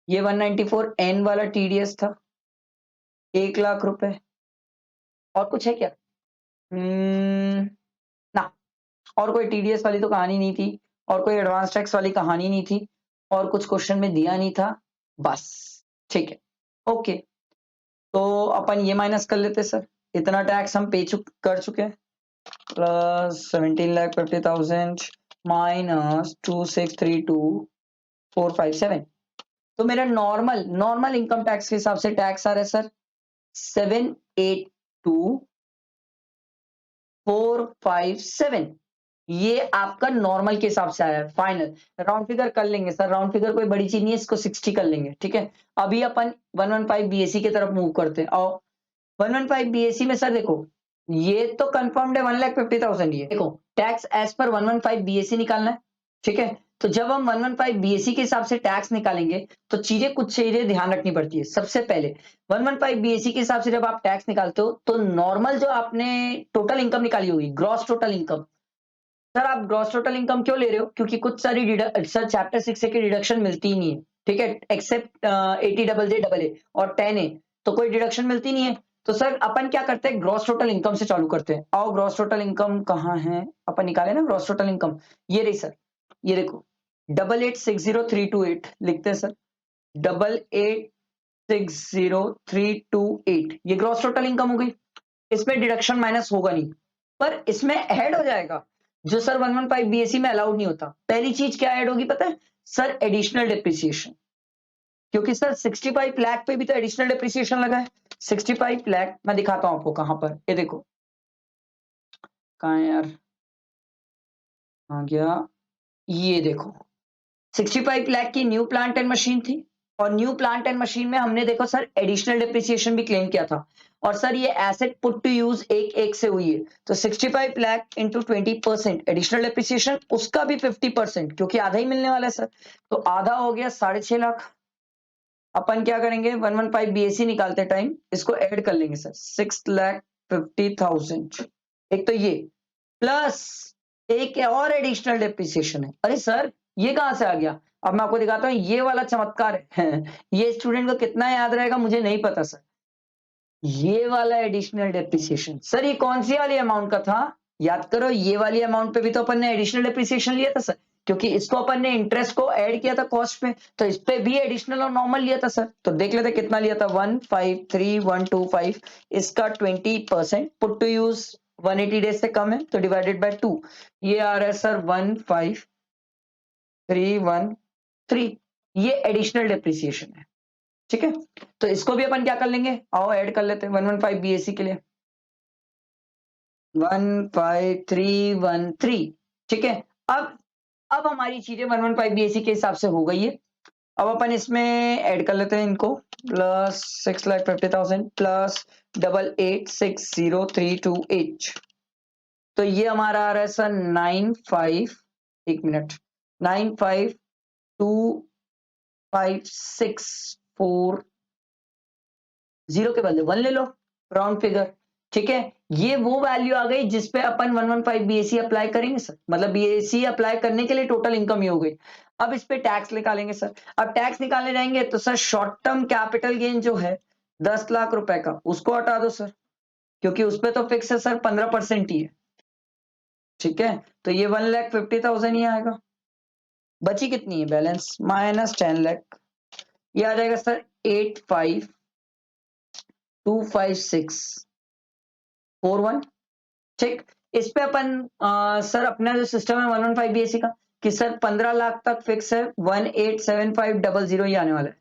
ये 194 एन वाला टीडीएस था, 1 लाख रुपए। और कुछ है क्या? ना, और कोई टीडीएस वाली तो कहानी नहीं थी, और कोई एडवांस टैक्स वाली कहानी नहीं थी, और कुछ क्वेश्चन में दिया नहीं था, बस। ठीक है, ओके, तो अपन ये माइनस कर लेते सर, इतना टैक्स हम पे कर चुके हैं, प्लस 17,50,000 माइनस 2632,457। तो मेरा नॉर्मल नॉर्मल इनकम टैक्स के हिसाब से टैक्स आ रहा है सर 782,457। ये आपका नॉर्मल के हिसाब से आया है फाइनल। राउंड फिगर कर लेंगे सर, राउंड फिगर कोई बड़ी चीज नहीं है, इसको 60 कर लेंगे। ठीक है, अभी अपन 115 बीएससी की तरफ मूव करते हैं। और 115 बीएससी में सर देखो, ये तो कंफर्म्ड है 1,50,000। ये देखो टैक्स एज पर 115 बीएससी निकालना है। ठीक है, तो जब हम 115 बीएससी के हिसाब से टैक्स निकालेंगे तो कुछ चीजें ध्यान रखनी पड़ती है। सबसे पहले 115 बीएससी के हिसाब से जब आप टैक्स निकालते हो तो नॉर्मल जो आपने टोटल इनकम निकाली होगी, ग्रॉस टोटल इनकम, सर आप ग्रॉस टोटल इनकम क्यों ले रहे हो? क्योंकि कुछ सारी सर चैप्टर 6 की डिडक्शन मिलती ही नहीं है। ठीक है, एक्सेप्ट 80JJAA और 10A, तो कोई डिडक्शन मिलती नहीं है। तो सर अपन क्या करते हैं, ग्रॉस टोटल इनकम से चालू करते हैं। आओ, ग्रॉस टोटल इनकम कहाँ है? अपन निकाले ना ग्रॉस टोटल इनकम, ये रही सर, ये देखो 8860,328 लिखते हैं सर, 8860,328, ये ग्रॉस टोटल इनकम हो गई। इसमें डिडक्शन माइनस होगा नहीं, पर इसमें ऐड हो जाएगा जो सर 115 बीएससी में अलाउड नहीं होता। पहली चीज क्या ऐड होगी पता है सर? Additional depreciation. क्योंकि सर 65 लाख पे भी तो एडिशनल डिप्रिसिएशन लगा है। 65 लाख मैं दिखाता हूं आपको कहां पर, ये देखो कहां है यार, आ गया, ये देखो 65 लाख की न्यू प्लांट एंड मशीन थी, और न्यू प्लांट एंड मशीन में हमने देखो सर एडिशनल डिप्रिसिएशन भी क्लेम किया था। और सर ये एसेट पुट टू यूज एक एक से हुई है, तो 65 लाख इंटू 20% एडिशनल डिप्रिसिएशन, उसका भी 50%, क्योंकि आधा ही मिलने वाला है सर, तो आधा हो गया 6.5 लाख। अपन क्या करेंगे, 115 बीएससी निकालते टाइम इसको ऐड कर लेंगे सर, 6,50,000। एक तो ये, प्लस एक और एडिशनल डिप्रिसिएशन है। अरे सर ये कहां से आ गया? अब मैं आपको दिखाता हूँ, ये वाला चमत्कार है। ये स्टूडेंट को कितना याद रहेगा मुझे नहीं पता सर। ये वाला एडिशनल डिप्रिसिएशन सर, ये कौन सी वाली अमाउंट का था? याद करो, ये वाली अमाउंट पे भी तो अपन ने एडिशनल डिप्रिसिएशन लिया था सर, क्योंकि इसको अपन ने इंटरेस्ट को ऐड किया था कॉस्ट पे, तो इस पे भी एडिशनल और नॉर्मल लिया था सर। तो देख लेते कितना लिया था, 153,125, इसका 20% पुट टू यूज 180 डेज से कम है तो डिवाइडेड बाय 2, ये आ रहा है सर 15313, ये एडिशनल डिप्रिसिएशन है। ठीक है, तो इसको भी अपन क्या कर लेंगे, आओ ऐड कर लेते हैं 115 बीएससी के लिए, 15313। ठीक है, अब हमारी चीजें 115 बीएससी के हिसाब से हो गई है। अब अपन इसमें ऐड कर लेते हैं इनको, प्लस 6,50,000 प्लस 8860,328, तो ये हमारा आ रहा है सर 95, एक मिनट, 952564, जीरो के बदले 1 ले लो, राउंड फिगर। ठीक है, ये वो वैल्यू आ गई जिसपे अपन 115 बीएससी अप्लाई करेंगे सर, मतलब बीएससी अप्लाई करने के लिए टोटल इनकम ही हो गई। अब इस पे टैक्स निकालेंगे सर। अब टैक्स निकालने जाएंगे तो sir short term capital gain जो है 10 लाख रुपए का, उसको हटा दो सर, क्योंकि उसपे तो फिक्स है सर 15% ही है। ठीक है, तो ये 1,50,000 ही आएगा। बची कितनी है बैलेंस, -10 लाख, ये आ जाएगा सर 85 25641, ठीक। इस पे अपन सर अपना जो सिस्टम है 115 बीएससी का कि सर 15 लाख तक फिक्स है, 187500 ही आने वाला है।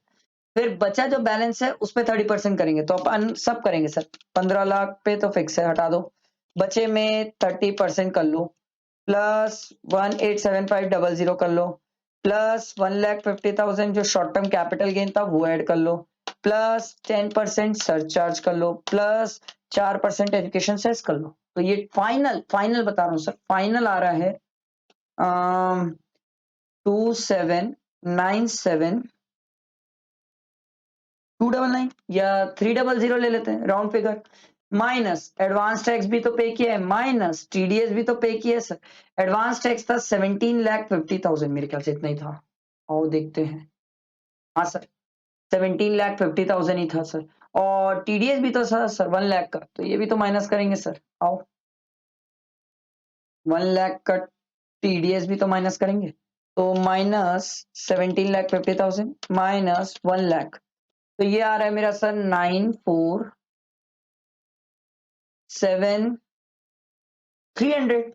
फिर बचा जो बैलेंस है उस पे 30% करेंगे, तो अपन सब करेंगे सर। 15 लाख पे तो फिक्स है, हटा दो, बचे में 30% कर लो, प्लस 187500 कर लो, प्लस 1,50,000 जो शॉर्ट टर्म कैपिटल गेन था वो ऐड कर लो, प्लस 10% सरचार्ज कर लो, प्लस 4% एजुकेशन सेस कर लो। तो ये फाइनल बता रहा हूँ सर, फाइनल आ रहा है 2797,299 या 300 ले लेते हैं round figure, minus advance tax भी तो पे किया है, माइनस टीडीएस भी तो पे किया है सर। एडवांस टैक्स था 17,50,000, मेरे ख्याल से इतना ही था। आओ देखते हैं, हाँ सर 17,50,000 ही था सर। और टीडीएस भी तो सर 1 लाख का, तो ये भी तो माइनस करेंगे सर। आओ 1 लाख का टीडीएस भी तो माइनस करेंगे, तो माइनस 17,50,000 माइनस 1 लाख, तो ये आ रहा है मेरा सर 947,300।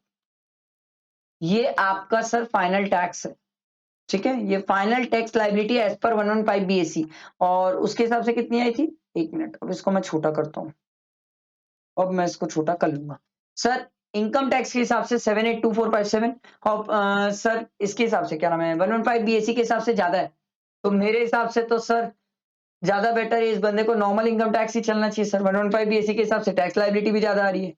ये आपका सर फाइनल टैक्स है, ठीक है। ये final tax liability as per 115 BSc, और उसके हिसाब से कितनी आई थी, एक मिनट, अब इसको मैं छोटा करता हूँ, अब मैं इसको छोटा कर लूंगा सर। इनकम टैक्स के हिसाब से 782457, और सर इसके हिसाब से क्या नाम है 115 बीएससी के हिसाब से ज्यादा है, तो मेरे हिसाब से तो सर ज्यादा बेटर है इस बंदे को नॉर्मल इनकम टैक्स ही चलना चाहिए सर। 115 बीएससी के हिसाब से टैक्स लाइबिलिटी भी ज्यादा आ रही है।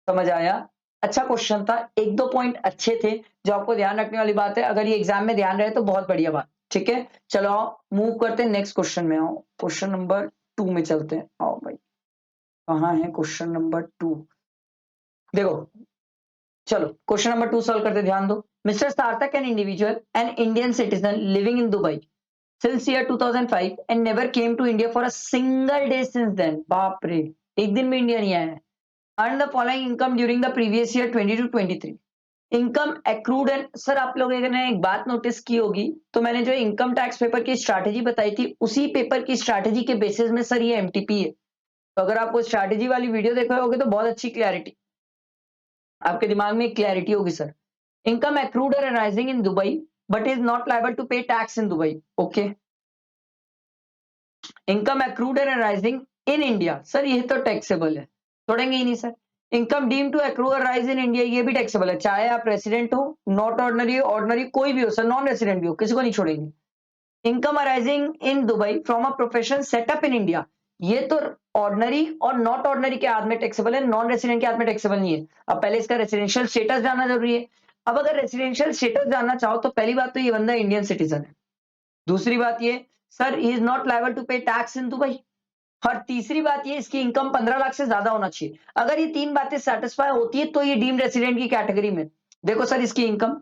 समझ आया? अच्छा क्वेश्चन था, एक दो पॉइंट अच्छे थे जो आपको ध्यान रखने वाली बात है, अगर ये एग्जाम में ध्यान रहे तो बहुत बढ़िया बात, ठीक है। चलो आओ मूव करते हैं नेक्स्ट क्वेश्चन में, आओ क्वेश्चन नंबर 2 में चलते हैं। आओ भाई, कहाँ है क्वेश्चन नंबर 2, देखो, चलो क्वेश्चन नंबर 2 सॉल्व करते, ध्यान दो। मिस्टर सार्थक an individual N Indian citizen living in Dubai since year 2005 and never came to India for a single day since then। बाप रे, एक दिन में इंडिया नहीं आया है। earned the following income during the previous year 22-23। Income accrued and, sir आप लोगों ने एक बात नोटिस की होगी, तो मैंने जो इनकम टैक्स पेपर की स्ट्रैटेजी बताई थी उसी पेपर की स्ट्रैटेजी के बेसिस में सर ये एमटीपी है। तो अगर आप वो स्ट्रैटेजी वाली वीडियो देखे होगे तो बहुत अच्छी क्लैरिटी आपके दिमाग में क्लैरिटी होगी सर। इनकम एक्रूड और arising in Dubai but is not liable to pay tax in Dubai. Okay, income accrued and arising in India, sir ये तो टैक्सेबल है, छोड़ेंगे ही नहीं sir. Income deem to accrue और राइज इन इंडिया, ये भी टैक्सेबल है, चाहे आप रेसिडेंट हो, नॉट ऑर्डिनरी, ऑर्डिनरी कोई भी हो सर, नॉन रेसिडेंट भी हो, किसी को नहीं छोड़ेंगे। Income arising in Dubai from a profession setup in India, ये तो ऑर्डिनरी और नॉट ऑर्डिनरी के हाथ में टैक्सेबल है, नॉन रेसिडेंट के हाथ में टैक्सेबल नहीं है। अब पहले इसका रेसिडेंशियल स्टेटस जानना जरूरी है। अब अगर रेसिडेंशियल स्टेटस जानना चाहो तो पहली बात तो ये बंदा इंडियन सिटीजन है, दूसरी बात ये sir he is not liable to pay tax in Dubai, और तीसरी बात ये इसकी इनकम 15 लाख से ज्यादा होना चाहिए। अगर ये तीन बातें सेटिस्फाई होती है तो ये डीम्ड रेसिडेंट की कैटेगरी में। देखो सर इसकी इनकम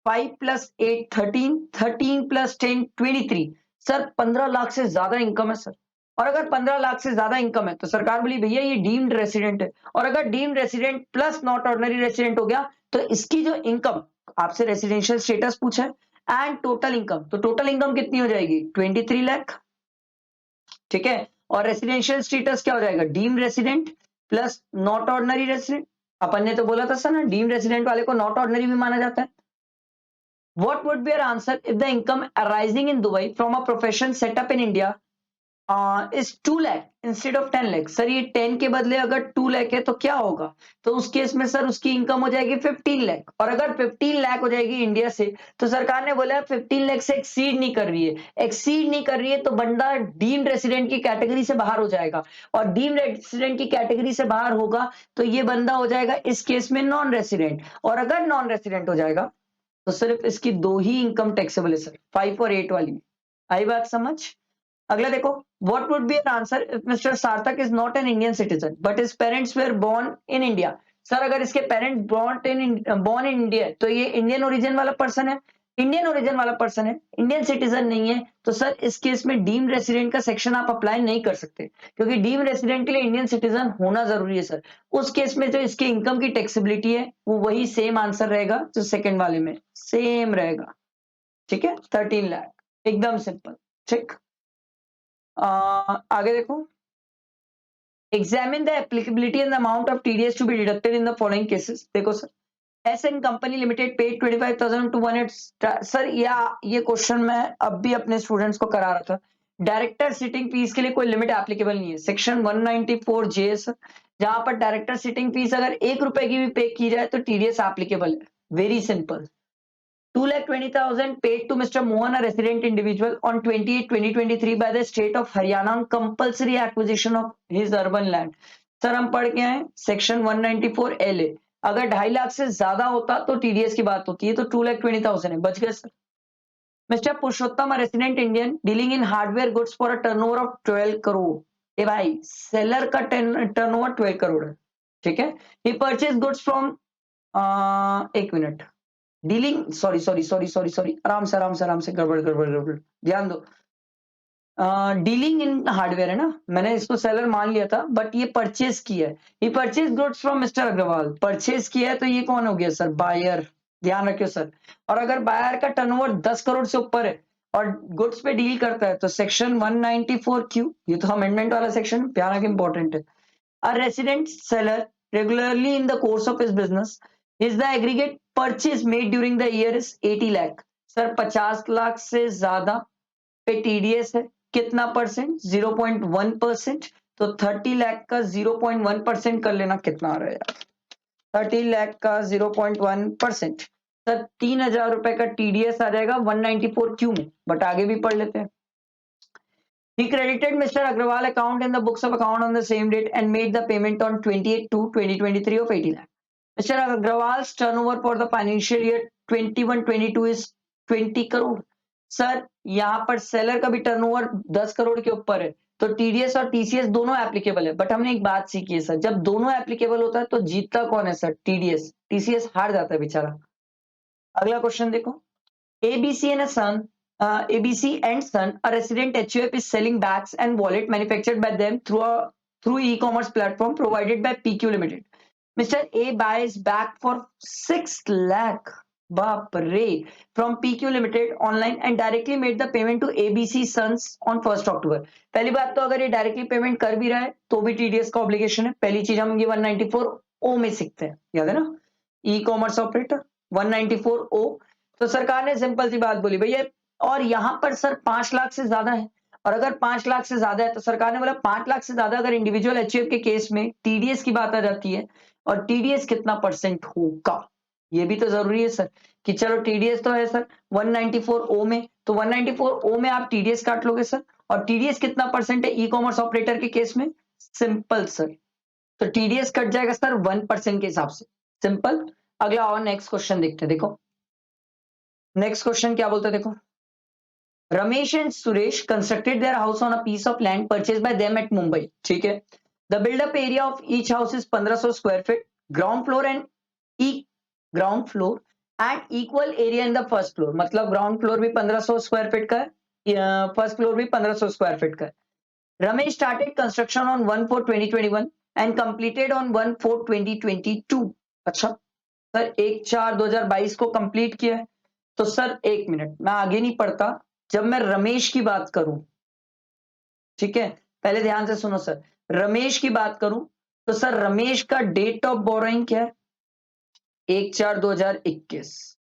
5 + 8 13, 13 + 10 23, सर 15 लाख से ज्यादा इनकम है सर। और अगर 15 लाख से ज्यादा इनकम है तो सरकार बोली भैया ये डीम्ड रेसिडेंट है, और अगर deemed resident plus not ordinary resident हो गया तो इसकी जो इनकम, आपसे रेसिडेंशियल स्टेटस पूछा है एंड टोटल इनकम, तो टोटल इनकम कितनी हो जाएगी 23 लाख, ठीक है। और रेसिडेंशियल स्टेटस क्या हो जाएगा, deemed resident plus not ordinary resident. अपन ने तो बोला था सर ना डीम्ड रेसिडेंट वाले को नॉट ऑर्डिनरी भी माना जाता है। What would be your answer if the income arising in Dubai from a profession set up in India is 2 lakh instead of 10 lakh? Sir ये 10 के बदले अगर 2 लाख है तो क्या होगा, तो उस केस में सर उसकी इनकम हो जाएगी 15 लाख, और अगर 15 लाख हो जाएगी इंडिया से तो सरकार ने बोला 15 लाख से एक्सीड नहीं कर रही है, एक्सीड नहीं कर रही है तो बंदा डीम्ड रेसिडेंट की कैटेगरी से बाहर हो जाएगा, और डीम्ड रेसिडेंट की कैटेगरी से बाहर होगा तो ये बंदा हो जाएगा इस केस में नॉन रेसिडेंट, और अगर नॉन रेसिडेंट हो जाएगा तो सिर्फ इसकी दो ही इनकम टैक्सेबल है सर, 5 और 8 वाली। आई बात समझ? अगला देखो, what would be answer if Mr Sarthak is not an Indian citizen but his parents were born in India. Sir अगर इसके पेरेंट्स बोर्न इन इंडिया तो ये इंडियन ओरिजिन वाला पर्सन है, इंडियन ओरिजिन वाला पर्सन है, इंडियन सिटीजन नहीं है, तो सर इस केस में डीम्ड रेसिडेंट का सेक्शन आप अप्लाई नहीं कर सकते, क्योंकि डीम्ड रेसिडेंट के लिए इंडियन सिटीजन होना जरूरी है सर। उस केस में जो इसकी इनकम की टैक्सेबिलिटी है वो वही सेम आंसर रहेगा जो सेकंड वाले में सेम रहेगा, ठीक है, 13 लाख, एकदम सिंपल, ठीक। आगे देखो, examine the applicability and the amount of TDS to be deducted in the following cases. देखो sir, S N company limited paid 25,000 to 1 sir, या ये क्वेश्चन मैं अब भी अपने स्टूडेंट्स को करा रहा था। डायरेक्टर सिटिंग फीस के लिए कोई लिमिट एप्लीकेबल नहीं है, सेक्शन 194 जे सर, जहां पर डायरेक्टर सिटिंग फीस अगर 1 रुपए की भी पे की जाए तो टीडीएस एप्लीकेबल है। Very simple. 2,20,000 paid to Mr. Mohan, a resident individual, on 28/2023 by the state of Haryana on compulsory acquisition of his urban land. Sir हम पढ़ के आए सेक्शन 194 LA, अगर 2.5 लाख से ज्यादा होता तो टीडीएस की बात होती है, तो 2,20,000 है, बच गए sir. Mister Purushottam, a resident Indian dealing in hardware goods for a turnover of 12 crore. ए भाई, सेलर का टर्नओवर 12 करोड़ है, ठीक है। ही परचेज गुड्स फ्रॉम, एक minute, dealing, sorry sorry sorry sorry sorry, आराम से गड़बड़ गड़बड़ गड़बड़, ध्यान दो। डीलिंग इन हार्डवेयर है ना, मैंने इसको सेलर मान लिया था, बट ये परचेज किया है। ये purchase goods from mister Agarwal, purchase किया है, तो ये कौन हो गया सर? बायर। ध्यान रखियो सर। और अगर बायर का टर्नओवर 10 करोड़ से ऊपर है और गुड्स पे डील करता है तो सेक्शन 194 क्यू, ये तो अमेंडमेंट वाला सेक्शन, ध्यान रखिए, इंपॉर्टेंट है। A resident seller regularly in the course of his business is the aggregate purchase made during the year is 80 lakh। Sir 50 lakh से ज्यादा पे टीडीएस है, कितना परसेंट? 0.1%। तो 30 लाख का 0.1% कर लेना, कितना आ रहा है यार? 30 लाख का 0.1%, सर 3,000 रुपए का टीडीएस आ जाएगा 194 क्यू में, बट आगे भी पढ़ लेते हैं। He credited Mr. Agrawal account in the books of account on the same date and made the payment on 28/2/2023 of 80 lakh. Mr. Agrawal's turnover for the financial year 21-22 is 20 crore. Sir यहाँ पर seller का भी turnover 10 crore के ऊपर है, तो TDS और TCS दोनों एप्लीकेबल है। बट हमने एक बात सीखी है सर, जब दोनों एप्लीकेबल होता है तो जीतता कौन है सर? टीडीएस। टीसीएस हार जाता है बेचारा। अगला क्वेश्चन देखो। ABC and a son, ABC and son, a resident HUF is selling bags and wallet manufactured by them through e-commerce platform provided by PQ Limited. Mr. A buys bag for 6 lakh, बाप रे, from PQ Limited online and directly made the payment to ABC Sons on 1st October। पहली बात तो अगर ये directly payment कर भी रहा है तो भी टीडीएस का ऑब्लिगेशन है। पहली चीज हम ये 194 ओ में सीखते हैं, याद है ना, ई कॉमर्स ऑपरेटर 194 ओ। तो सरकार ने सिंपल सी बात बोली भैया, और यहां पर सर 5 लाख से ज्यादा है, और अगर 5 लाख से ज्यादा है तो सरकार ने बोला 5 लाख से ज्यादा अगर इंडिविजुअल एचयूएफ के केस में टीडीएस की बात आ जाती है, और टीडीएस कितना परसेंट होगा ये भी तो जरूरी है सर, कि चलो टीडीएस तो है सर 194 ओ में, तो 194 ओ में आप टीडीएस काट लोगे सर, और टीडीएस कितना परसेंट है ई कॉमर्स ऑपरेटर के केस में? सिंपल सर, तो टीडीएस कट जाएगा सर 1% के हिसाब से, सिंपल। अगला और नेक्स्ट क्वेश्चन देखते हैं। देखो नेक्स्ट क्वेश्चन क्या बोलते हैं, देखो। Ramesh and Suresh constructed their house on a piece of land purchased by them at Mumbai, ठीक है। The build-up area of each house is 1,500 square feet, ground floor and equal area in the first floor, मतलब ground floor भी 1,500 square feet का है, first floor भी 1,500 square feet का है। Ramesh started construction on 1/4/2021 and completed on 1/4/2022। अच्छा sir 1/4/2022 को complete किया है, तो सर एक मिनट, मैं आगे नहीं पढ़ता। जब मैं रमेश की बात करूं, ठीक है, पहले ध्यान से सुनो सर, रमेश की बात करूं तो सर रमेश का डेट ऑफ बोरोइंग क्या है? 1/4/2021।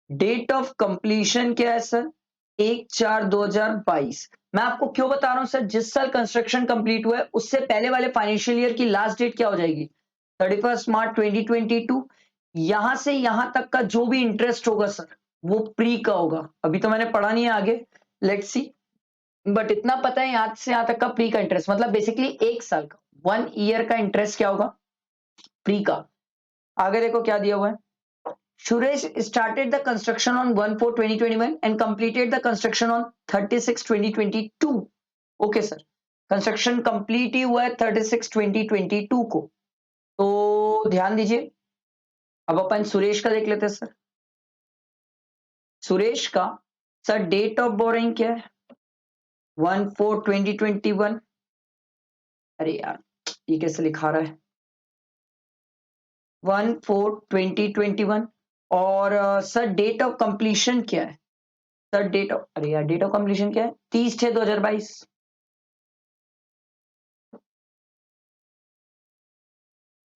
डेट ऑफ कंप्लीशन क्या है सर? 1/4/2022। मैं आपको क्यों बता रहा हूं सर, जिस साल कंस्ट्रक्शन कंप्लीट हुआ है उससे पहले वाले फाइनेंशियल ईयर की लास्ट डेट क्या हो जाएगी? 31 मार्च 2022। यहां से यहां तक का जो भी इंटरेस्ट होगा सर वो प्री का होगा। अभी तो मैंने पढ़ा नहीं है आगे, लेट्स सी, बट इतना पता है यहां से यहां तक का प्री का इंटरेस्ट, मतलब बेसिकली 1 साल का 1 ईयर का इंटरेस्ट क्या होगा? प्री का। आगे देखो क्या दिया हुआ है। Suresh started the construction on 1/4/2021 and completed the construction on 36/2022। Okay sir, construction complete ही हुआ है 36/2022 को। तो ध्यान दीजिए, अब अपन सुरेश का देख लेते हैं सर। सुरेश का सर डेट ऑफ बोरोइंग क्या है? 1/4/2021। अरे यार ये कैसे लिखा रहा है? 1/4/2021। और सर डेट ऑफ कंप्लीशन क्या है? सर डेट ऑफ, अरे यार डेट ऑफ कंप्लीशन क्या है? 30/6/2022।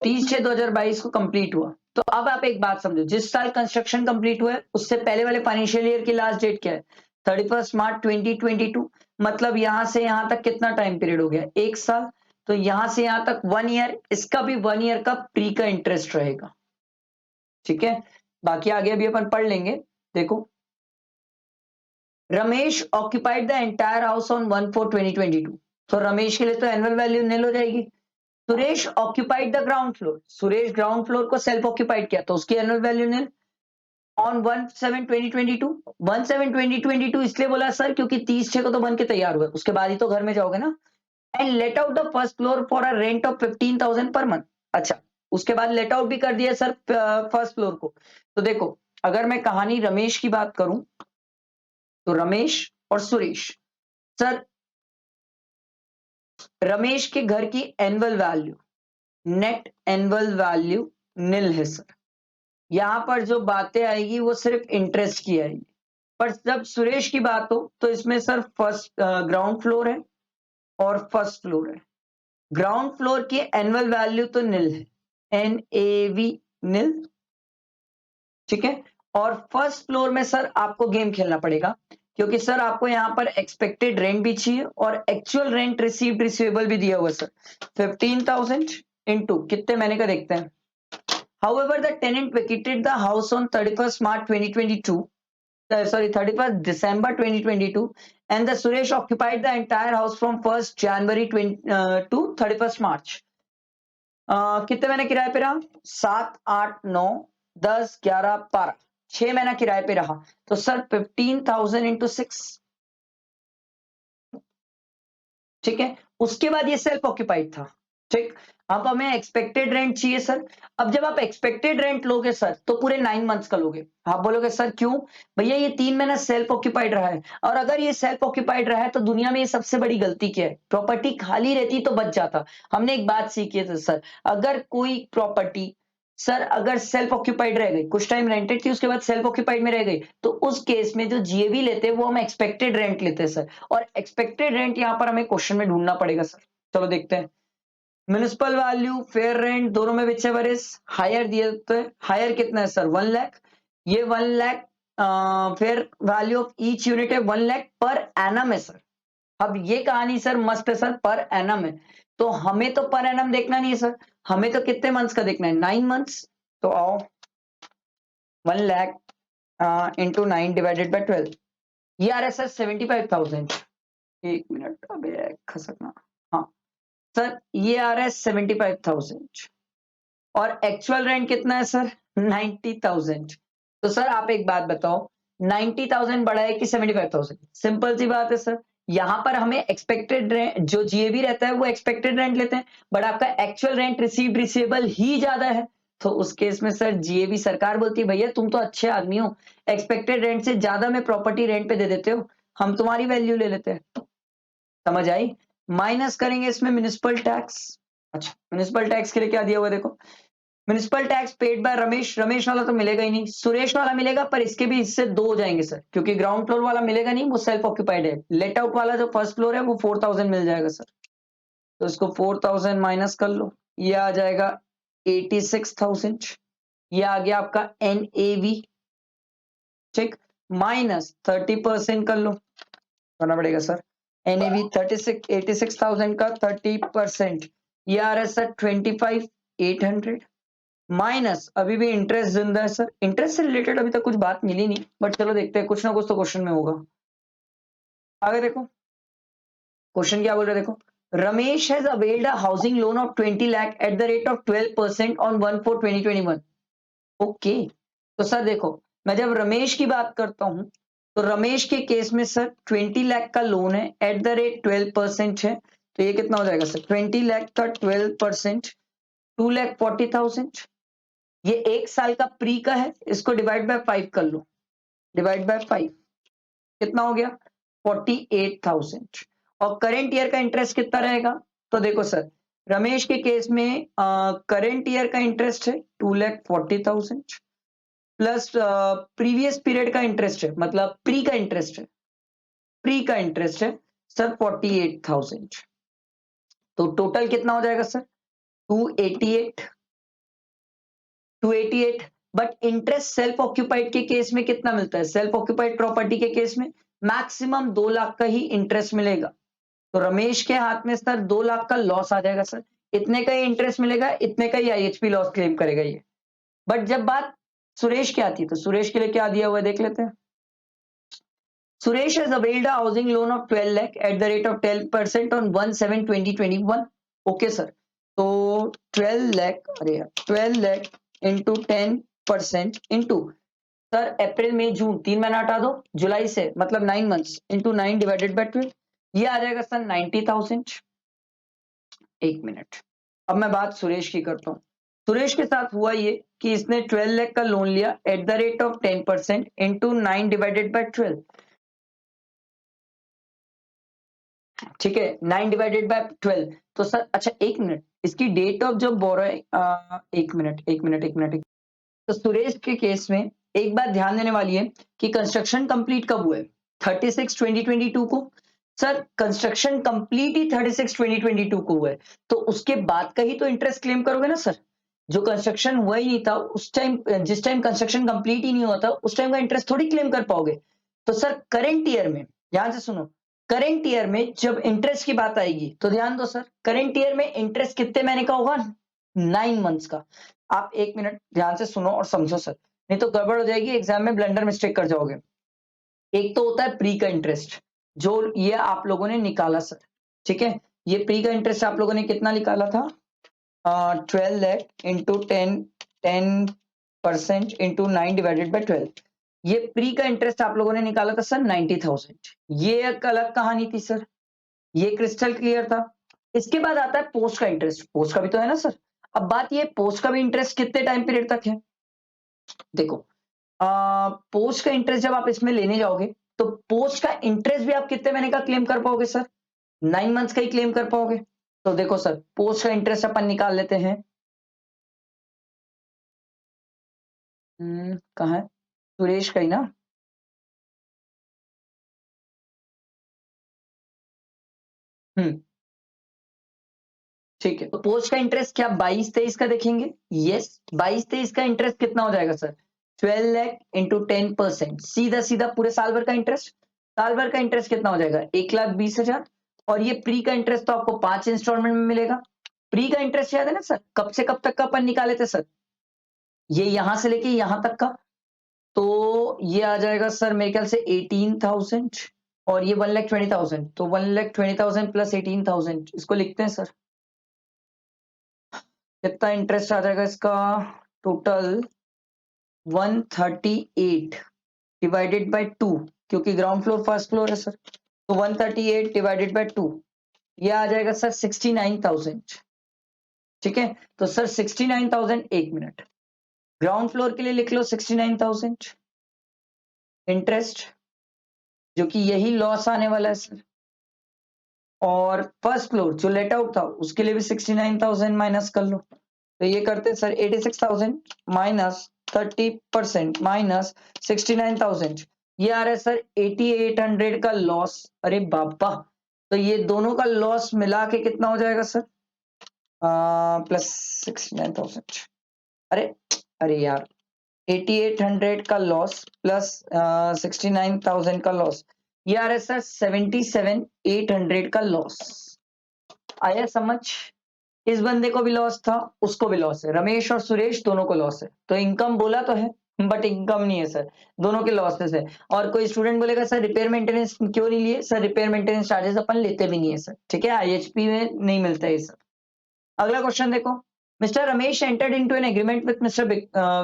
30/6/2022 को कंप्लीट हुआ। तो अब आप एक बात समझो, जिस साल कंस्ट्रक्शन कंप्लीट हुआ है उससे पहले वाले फाइनेंशियल ईयर की लास्ट डेट क्या है? 31 मार्च 2022। मतलब यहां से यहां तक कितना टाइम पीरियड हो गया? 1 साल। तो यहां से यहां तक 1 ईयर, इसका भी 1 ईयर का प्री का इंटरेस्ट रहेगा। ठीक है, बाकी आगे अभी अपन पढ़ लेंगे। देखो, Ramesh occupied the entire house on 1/4/2022। तो रमेश के लिए तो एनुअल वैल्यू निल हो जाएगी। Suresh occupied the ground floor. Suresh ground floor को सेल्फ ऑक्यूपाइड किया तो उसकी एनुअल वैल्यू निल। ऑन 1/7/2022। 1/7/2022 इसलिए बोला सर क्योंकि 30/6 को तो बन के तैयार हुआ, उसके बाद ही तो घर में जाओगे ना। And let out the first floor for a rent of 15,000 per month. अच्छा, उसके बाद लेट आउट भी कर दिया सर फर्स्ट फ्लोर को। तो देखो, अगर मैं कहानी रमेश की बात करूं तो रमेश और सुरेश, सर रमेश के घर की annual value, net annual value nil है सर। यहां पर जो बातें आएगी वो सिर्फ इंटरेस्ट की आएगी। पर जब सुरेश की बात हो तो इसमें सर फर्स्ट ग्राउंड फ्लोर है और फर्स्ट फ्लोर है। ग्राउंड फ्लोर की एनुअल वैल्यू तो निल है, NAV निल। ठीक है, और फर्स्ट फ्लोर में सर आपको गेम खेलना पड़ेगा, क्योंकि सर आपको यहां पर एक्सपेक्टेड रेंट भी चाहिए और एक्चुअल रेंट रिसीव्ड रिसीवेबल भी दिया हुआ सर। 15,000 इंटू कितने महीने का देखते हैं। However, the tenant vacated the house on 31st March 2022. Sorry, 31st December 2022, and the Suresh occupied the entire house from 1st January to 31st March. कितने महीने किराए पे रहा? 7, 8, 9, 10, 11, 12, 6 महीना किराए पे रहा। तो सर 15,000 इंटू 6। ठीक है, उसके बाद ये सेल्फ ऑक्यूपाइड था। ठीक, अब हमें एक्सपेक्टेड रेंट चाहिए सर। अब जब आप एक्सपेक्टेड रेंट लोगे सर तो पूरे 9 मंथ्स का लोगे। आप बोलोगे सर क्यों? भैया ये 3 महीना सेल्फ ऑक्यूपाइड रहा है, और अगर ये सेल्फ ऑक्यूपाइड रहा है तो दुनिया में ये सबसे बड़ी गलती क्या है? प्रॉपर्टी खाली रहती तो बच जाता। हमने एक बात सीखी है सर, अगर कोई प्रॉपर्टी सर अगर सेल्फ ऑक्यूपाइड रह गई, कुछ टाइम रेंटेड थी उसके बाद सेल्फ ऑक्यूपाइड में रह गई, तो उस केस में जो जीएवी लेते हैं वो हम एक्सपेक्टेड रेंट लेते हैं सर। और एक्सपेक्टेड रेंट यहां पर हमें क्वेश्चन में ढूंढना पड़ेगा सर। चलो देखते हैं। म्युनिसिपल वैल्यू, फेयर रेंट, दोनों में विच एवर इज हायर दिए देते हैं। हायर कितना है सर? 1 लाख। ये 1 lakh fair value of each unit है 1 लाख पर एनम है सर। अब ये कहानी सर मस्त है सर, पर एनम है। तो हमें तो पर एनम देखना नहीं है सर, हमें तो कितने मंथ्स का देखना है? 9 मंथ्स। तो आओ, 1 लाख इंटू 9 डिवाइडेड बाय 12, ये आ रहा है सर 75,000। एक मिनट, अबे खसकना। हाँ सर, ये आ रहा है 75,000 और एक्चुअल रेंट कितना है सर? 90,000। तो सर आप एक बात बताओ, 90,000 बड़ा है कि 75,000? सिंपल सी बात है सर, यहां पर हमें एक्सपेक्टेड रेंट, जो जीएबी रहता है वो एक्सपेक्टेड रेंट लेते हैं, बट आपका एक्चुअल रेंट रिसीव्ड रिसीवेबल ही ज्यादा है। तो उस केस में सर जीएबी सरकार बोलती है भैया तुम तो अच्छे आदमी हो, एक्सपेक्टेड रेंट से ज्यादा में प्रॉपर्टी रेंट पे दे देते हो, हम तुम्हारी वैल्यू ले लेते हैं। समझ आई? माइनस करेंगे इसमें म्युनिसिपल टैक्स। अच्छा, म्युनिसिपल टैक्स के लिए क्या दिया हुआ देखो, municipal tax paid by Ramesh. Ramesh वाला तो मिलेगा ही नहीं, सुरेश वाला मिलेगा, पर इसके भी हिस्से 2 हो जाएंगे सर, क्योंकि ग्राउंड फ्लोर वाला मिलेगा नहीं, वो सेल्फ ऑक्यूपाइड है। लेट आउट वाला जो फर्स्ट फ्लोर है वो 4,000 मिल जाएगा सर। तो इसको 4,000 माइनस कर लो, ये आ जाएगा 86,000। ये आ गया आपका NAV। ठीक, माइनस 30% कर लो, करना पड़ेगा सर। NAV 86,000 का 30%, ये आ रहा है सर 25,800 माइनस, अभी भी इंटरेस्ट जिंदा है सर। इंटरेस्ट से रिलेटेड अभी तक कुछ बात मिली नहीं, बट चलो देखते हैं, कुछ ना कुछ तो क्वेश्चन में होगा। आगे देखो, क्वेश्चन क्या बोल रहा है देखो, Ramesh has availed a housing loan of 20 lakh eight the rate of 12% on 1/4/2021। Okay, तो सर देखो, मैं जब रमेश की बात करता हूं तो रमेश के केस में सर 20 लाख का लोन है, एट द रेट 12% है। तो ये कितना हो जाएगा सर? 20 लाख का 12%, 2,40,000। ये 1 साल का प्री का है, इसको डिवाइड बाय 5 कर लो, डिवाइड बाय 5 कितना हो गया? 48,000। और करेंट ईयर का इंटरेस्ट कितना रहेगा? तो देखो सर, रमेश के केस में करेंट ईयर का इंटरेस्ट है 2,40,000 प्लस प्रीवियस पीरियड का इंटरेस्ट है, मतलब प्री का इंटरेस्ट है, प्री का इंटरेस्ट है सर 48,000। तो टोटल कितना हो जाएगा sir? 288। 288, but interest self occupied के केस में कितना मिलता है? सेल्फ ऑक्यूपाइड प्रॉपर्टी के केस में मैक्सिमम 2 लाख का ही इंटरेस्ट मिलेगा। तो रमेश के हाथ में सर 2 लाख का लॉस आ जाएगा सर, इतने का ही इंटरेस्ट मिलेगा, इतने का ही आईएचपी लॉस क्लेम करेगा ये। बट जब बात सुरेश की आती है तो सुरेश के लिए क्या दिया हुआ है देख लेते हैं। Suresh has availed a housing loan of 12 lakh at the rate of 10% on 1/7/2021. Okay sir. तो 12 lakh, अरे यार 12 lakh into 10% into सर अप्रैल मई जून 3 महीना हटा दो, जुलाई से मतलब 9 months into 9 divided by 12, ये आ जाएगा सर 90,000। एक मिनट, अब मैं बात सुरेश की करता हूँ। सुरेश के साथ हुआ ये कि इसने 12 लाख का लोन लिया eight the rate of 10% into 9 divided by 12, ठीक है, 9 डिवाइडेड बाय 12। तो सर अच्छा एक मिनट, इसकी डेट ऑफ जब बोरो है, एक मिनट। तो सुरेश के केस में एक बात ध्यान देने वाली है कि कंस्ट्रक्शन कंप्लीट कब हुआ है? 36/2022 को। सर कंस्ट्रक्शन कंप्लीट ही 36/2022 को हुआ है, तो उसके बाद का ही तो इंटरेस्ट क्लेम करोगे ना सर। जो कंस्ट्रक्शन हुआ ही नहीं था उस टाइम, जिस टाइम कंस्ट्रक्शन कंप्लीट ही नहीं हुआ था उस टाइम का इंटरेस्ट थोड़ी क्लेम कर पाओगे। तो सर करंट ईयर में, ध्यान से सुनो, करंट ईयर में जब इंटरेस्ट की बात आएगी तो ध्यान दो सर, करंट ईयर में इंटरेस्ट कितने महीने का होगा? 9 मंथ्स का। आप एक मिनट ध्यान से सुनो और समझो सर, नहीं तो गड़बड़ हो जाएगी, एग्जाम में ब्लंडर मिस्टेक कर जाओगे। एक तो होता है प्री का इंटरेस्ट, जो ये आप लोगों ने निकाला सर, ठीक है, ये प्री का इंटरेस्ट आप लोगों ने कितना निकाला था? 12 lakh into 10% into 9 divided by 12, ये प्री का इंटरेस्ट आप लोगों ने निकाला था सर 90,000। ये एक अलग कहानी थी सर, ये क्रिस्टल क्लियर था। इसके बाद आता है पोस्ट का इंटरेस्ट, पोस्ट का भी तो है ना सर। अब बात ये पोस्ट का भी इंटरेस्ट कितने टाइम पीरियड तक है? देखो पोस्ट का इंटरेस्ट जब आप इसमें लेने जाओगे तो पोस्ट का इंटरेस्ट भी आप कितने महीने का क्लेम कर पाओगे सर? 9 मंथ्स का ही क्लेम कर पाओगे। तो देखो सर पोस्ट का इंटरेस्ट अपन निकाल लेते हैं। कहाँ है? सुरेश का ही ना? हम्म, ठीक है। तो पोस्ट का इंटरेस्ट क्या 22-23 का देखेंगे? यस, 22-23 का इंटरेस्ट कितना हो जाएगा सर? 12 लाख इंटू 10%, सीधा सीधा पूरे साल भर का इंटरेस्ट। साल भर का इंटरेस्ट कितना हो जाएगा? 1,20,000। और ये प्री का इंटरेस्ट तो आपको 5 इंस्टॉलमेंट में मिलेगा। प्री का इंटरेस्ट याद है ना सर, कब से कब तक का अपन निकाले थे सर? ये यहां से लेके यहां तक का, तो ये आ जाएगा सर मेरे ख्याल से 18,000, और ये 1,20,000, तो 1,20,000 प्लस 18,000, इसको लिखते हैं सर। कितना इंटरेस्ट आ जाएगा इसका? टोटल 138 डिवाइडेड बाय 2, क्योंकि ग्राउंड फ्लोर फर्स्ट फ्लोर है सर, तो 138 डिवाइडेड बाय 2, ये आ जाएगा सर 69,000। ठीक है, तो सर 69,000, एक मिनट, ग्राउंड फ्लोर के लिए लिख लो 69,000 इंटरेस्ट, जो कि यही लॉस आने वाला है सर। और फर्स्ट फ्लोर जो लेट आउट था उसके लिए भी 69,000 माइनस कर लो, तो ये करते हैं सर 86,000 माइनस 30% माइनस 69,000, ये आ रहा है सर 8,800 का लॉस। अरे बाबा, तो ये दोनों का लॉस मिला के कितना हो जाएगा सर? प्लस 69,000, अरे अरे यार 8,800 का लॉस प्लस 69,000 का लॉस, ये आ रहा है सर 77,800 का लॉस। आया समझ? इस बंदे को भी लॉस था, उसको भी लॉस है, रमेश और सुरेश दोनों को लॉस है। तो इनकम बोला तो है बट इनकम नहीं है सर, दोनों के लॉसेस है। और कोई स्टूडेंट बोलेगा सर रिपेयर मेंटेनेंस क्यों नहीं लिए? सर रिपेयर मेंटेनेंस चार्जेस अपन लेते भी नहीं है सर, ठीक है, आईएचपी में नहीं मिलता है सर। अगला क्वेश्चन देखो, mister Ramesh entered into an agreement with mister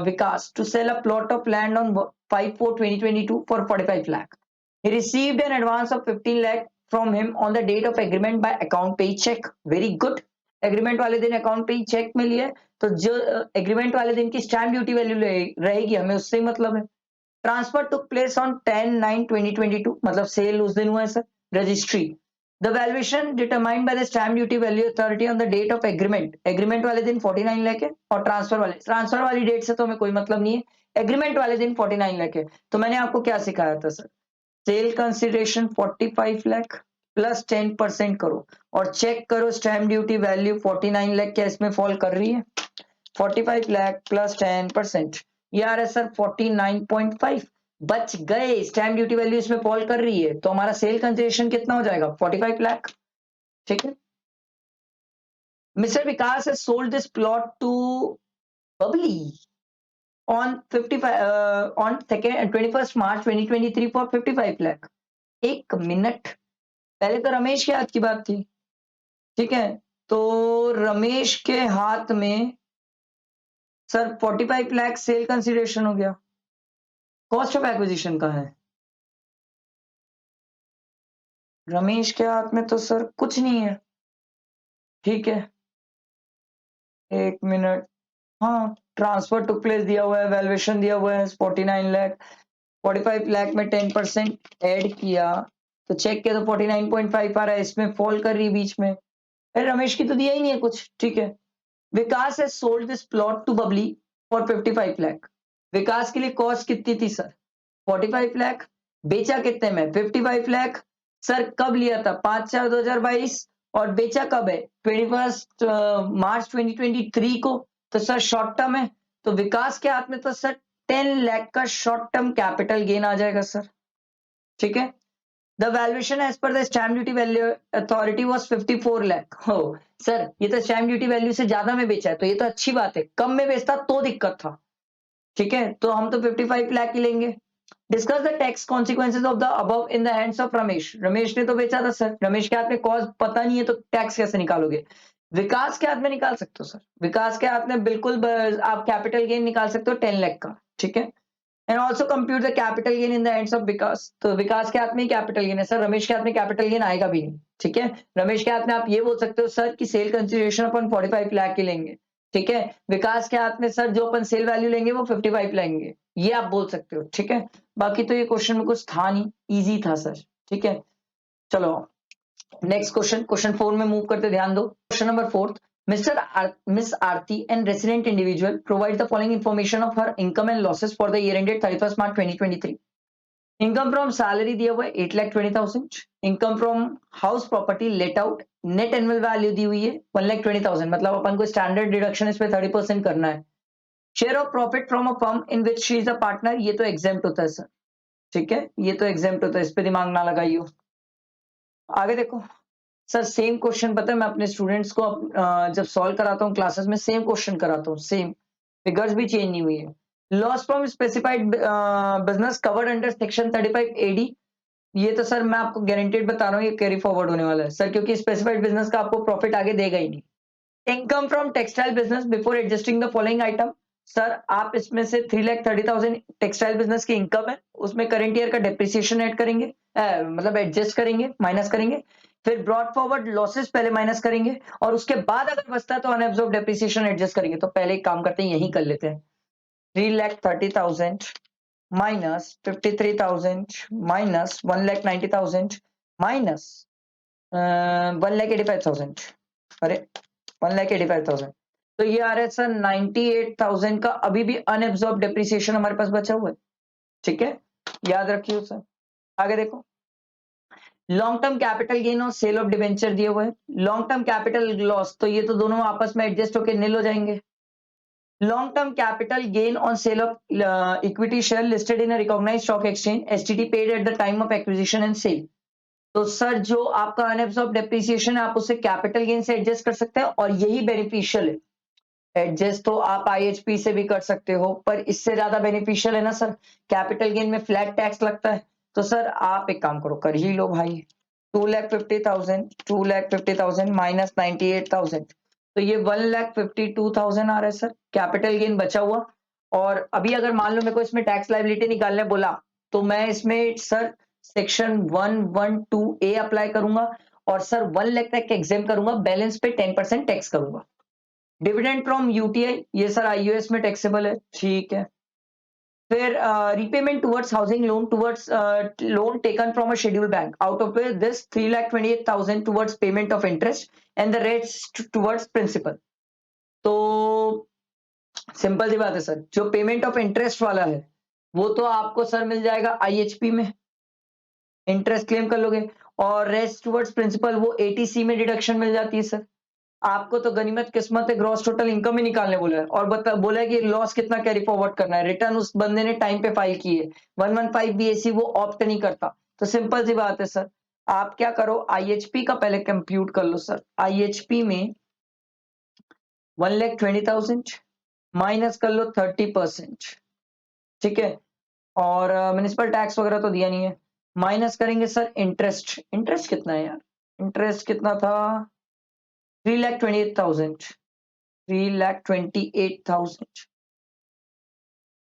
Vikas to sell a plot of land on 5/4/2022 for 45 lakh. He received an advance of 15 lakh from him on the date of agreement by account pay check. Very good. Agreement वाले दिन account पे ही check में लिया है, तो जो agreement वाले दिन की स्टैम्प ड्यूटी वैल्यू रहेगी हमें उससे ही मतलब है। ट्रांसफर टुक प्लेस ऑन 10/9/2022, मतलब सेल उस दिन हुआ है sir. Registry, the valuation determined by the stamp duty value authority on the date of agreement, agreement वाले दिन 49 लाख है, और ट्रांसफर वाली डेट से तो हमें कोई मतलब नहीं है, एग्रीमेंट वाले दिन 49 लाख है। तो मैंने आपको क्या सिखाया था sir? Sale consideration 45 lakh plus 10% करो और चेक करो स्टैम्प ड्यूटी वैल्यू 49 लाख क्या इसमें फॉल कर रही है? 45 लाख प्लस 10%, ये आ रहा है सर 49.5। बच गए, स्टैम्प ड्यूटी वैल्यू इसमें फॉल कर रही है, तो हमारा सेल कंसिडरेशन कितना हो जाएगा 45 लाख। ठीक है, mister Vikas has sold this plot to Bubbly on 55 on 21st March 2023 for 55 lakh। एक मिनट, पहले तो रमेश के हाथ की बात थी। ठीक है, तो रमेश के हाथ में सर 45 लाख सेल कंसिडरेशन हो गया। कॉस्ट ऑफ एक्विजिशन का है, रमेश के हाथ में तो सर कुछ नहीं है। ठीक है, एक मिनट, हाँ ट्रांसफर टू प्लेस दिया हुआ है, वैल्यूएशन दिया हुआ है 49 लाख, 45 लाख में 10% ऐड किया तो चेक किया तो 49.5 आ रहा है, इसमें फॉल कर रही बीच में। अरे रमेश की तो दिया ही नहीं है कुछ। ठीक है, विकास has sold this plot to Bubbly for 55 lakh. विकास के लिए कॉस्ट कितनी थी सर 45 लाख, बेचा कितने में 55 लाख। सर कब लिया था 5/4/2022 और बेचा कब है 21 मार्च 2023 को, तो सर शॉर्ट टर्म है, तो विकास के हाथ में तो सर 10 लाख का शॉर्ट टर्म कैपिटल गेन आ जाएगा सर। ठीक है, the valuation as per the stamp duty value authority was 54 lakh. हो सर, ये तो स्टैम्प ड्यूटी वैल्यू से ज्यादा में बेचा है, तो ये तो अच्छी बात है, कम में बेचता तो दिक्कत था। ठीक है, तो हम तो 55 लाख ही लेंगे। Discuss the tax consequences of the above in the hands of Ramesh. Ramesh ने तो बेचा था सर, रमेश के हाथ में कॉस्ट पता नहीं है, तो टैक्स कैसे निकालोगे। विकास के हाथ में निकाल सकते हो सर, विकास के हाथ में बिल्कुल आप कैपिटल गेन निकाल सकते हो 10 लाख का। ठीक है, and also compute the capital gain in the hands of Vikas. तो विकास के हाथ में ही कैपिटल गेन है सर, रमेश के हाथ में कैपिटल गेन आएगा भी नहीं। ठीक है, रमेश के हाथ में आप ये बोल सकते हो सर कि सेल कंसिडरेशन अपन 45 लाख की लेंगे। ठीक है, विकास के हाथ में सर जो अपन सेल वैल्यू लेंगे वो 55 लेंगे, ये आप बोल सकते हो। ठीक है, बाकी तो ये क्वेश्चन में कुछ था नहीं, इजी था सर। ठीक है, चलो नेक्स्ट क्वेश्चन, क्वेश्चन 4 में मूव करते, ध्यान दो। Question number 4, Miss Aarti, and resident individual provide the following information of her income and losses for the year ended 31st March 2023। Income from salary दिया हुआ है 8,20,000, income from house property let out net annual value दी हुई है 1,20,000, मतलब अपन को standard deduction इस पे 30% करना है। Share of profit from a firm in which she is a partner, ये तो एग्जेम्प्ट होता है सर। ठीक है, ये तो एग्जेम्प्ट होता है, इस पे दिमाग ना लगाइयो। आगे देखो सर, सेम क्वेश्चन पता है मैं अपने स्टूडेंट्स को जब सॉल्व कराता हूँ क्लासेस में, सेम क्वेश्चन कराता हूँ, सेम फिगर्स भी चेंज नहीं हुई है। Loss from specified business covered under section 35 AD, ये तो सर मैं आपको गारंटेड बता रहा हूँ ये कैरी फॉरवर्ड होने वाला है सर, क्योंकि स्पेसिफाइड बिजनेस का आपको प्रॉफिट आगे देगा ही नहीं। Income from textile business before adjusting the following item, sir आप इसमें से 3,30,000 टेक्सटाइल बिजनेस की इनकम है, उसमें करंट ईयर का डेप्रिसिएशन ऐड करेंगे, मतलब एडजस्ट करेंगे, माइनस करेंगे, फिर ब्रॉड फॉरवर्ड लॉसेस पहले माइनस करेंगे, और उसके बाद अगर बचता है तो अनएब्सॉर्ब डेप्रिसिएशन एडजस्ट करेंगे। तो पहले एक काम करते हैं, यही कर लेते हैं। 3,30,000 माइनस 53,000 माइनस 1,90,000 माइनस 1,85,000, अरे 1,85,000, तो ये आ रहा है सर 98,000 का अभी भी अनएब्सॉर्ब डेप्रिसिएशन हमारे पास बचा हुआ है। ठीक है, याद रखिए सर। आगे देखो, लॉन्ग टर्म कैपिटल गेन और सेल ऑफ डिवेंचर दिए हुए हैं। लॉन्ग टर्म कैपिटल लॉस, तो ये तो दोनों आपस में एडजस्ट होकर नील हो जाएंगे। Long term capital gain on sale of equity share listed in a recognised stock exchange, STT paid at the time of acquisition and sale. तो सर जो आपका अनएब्सॉर्ब डेप्रिसिएशन है आप उसे कैपिटल गेन से एडजस्ट कर सकते हैं, और यही बेनिफिशियल है। एडजस्ट तो आप आईएचपी से भी कर सकते हो, पर इससे ज्यादा बेनिफिशियल है ना सर, कैपिटल गेन में फ्लैट टैक्स लगता है। तो सर आप एक काम करो, कर ही लो भाई, 2,50,000 माइनस 98,000, तो ये 1,52,000 आ रहा है सर कैपिटल गेन बचा हुआ। और अभी अगर मान लो मेरे को इसमें टैक्स लायबिलिटी निकालने बोला, तो मैं इसमें सर सेक्शन 112 ए अप्लाई करूंगा, और सर 1 लाख तक एग्जाम करूंगा, बैलेंस पे 10% टैक्स करूंगा। डिविडेंड फ्रॉम यूटीआई, ये सर आईयूएस में टैक्सेबल है। ठीक है, फिर repayment towards housing loan, towards loan taken from a schedule bank, out of this 3,28,000 towards payment of interest and the rest towards principal. तो simple सी बात है सर, जो पेमेंट ऑफ इंटरेस्ट वाला है वो तो आपको सर मिल जाएगा आईएचपी में, इंटरेस्ट क्लेम कर लोगे, और रेस्ट टुवर्ड्स प्रिंसिपल वो एटीसी में डिडक्शन मिल जाती है सर। आपको तो गनीमत किस्मत है, ग्रॉस टोटल इनकम ही निकालने बोला है और बोला है कि लॉस कितना कैरी फॉरवर्ड करना है। रिटर्न उस बंदे ने टाइम पे फाइल की है। 115 बीएसी वो ऑप्ट नहीं करता। तो सिंपल सी बात है सर, आप क्या करो, आईएचपी का पहले कंप्यूट कर लो सर। आईएचपी में 1,20,000 माइनस कर लो 30%, ठीक है। और म्युनिसिपल टैक्स वगैरह तो दिया नहीं है। माइनस करेंगे सर इंटरेस्ट। इंटरेस्ट कितना है यार? इंटरेस्ट कितना था? 3,28,000। 3,28,000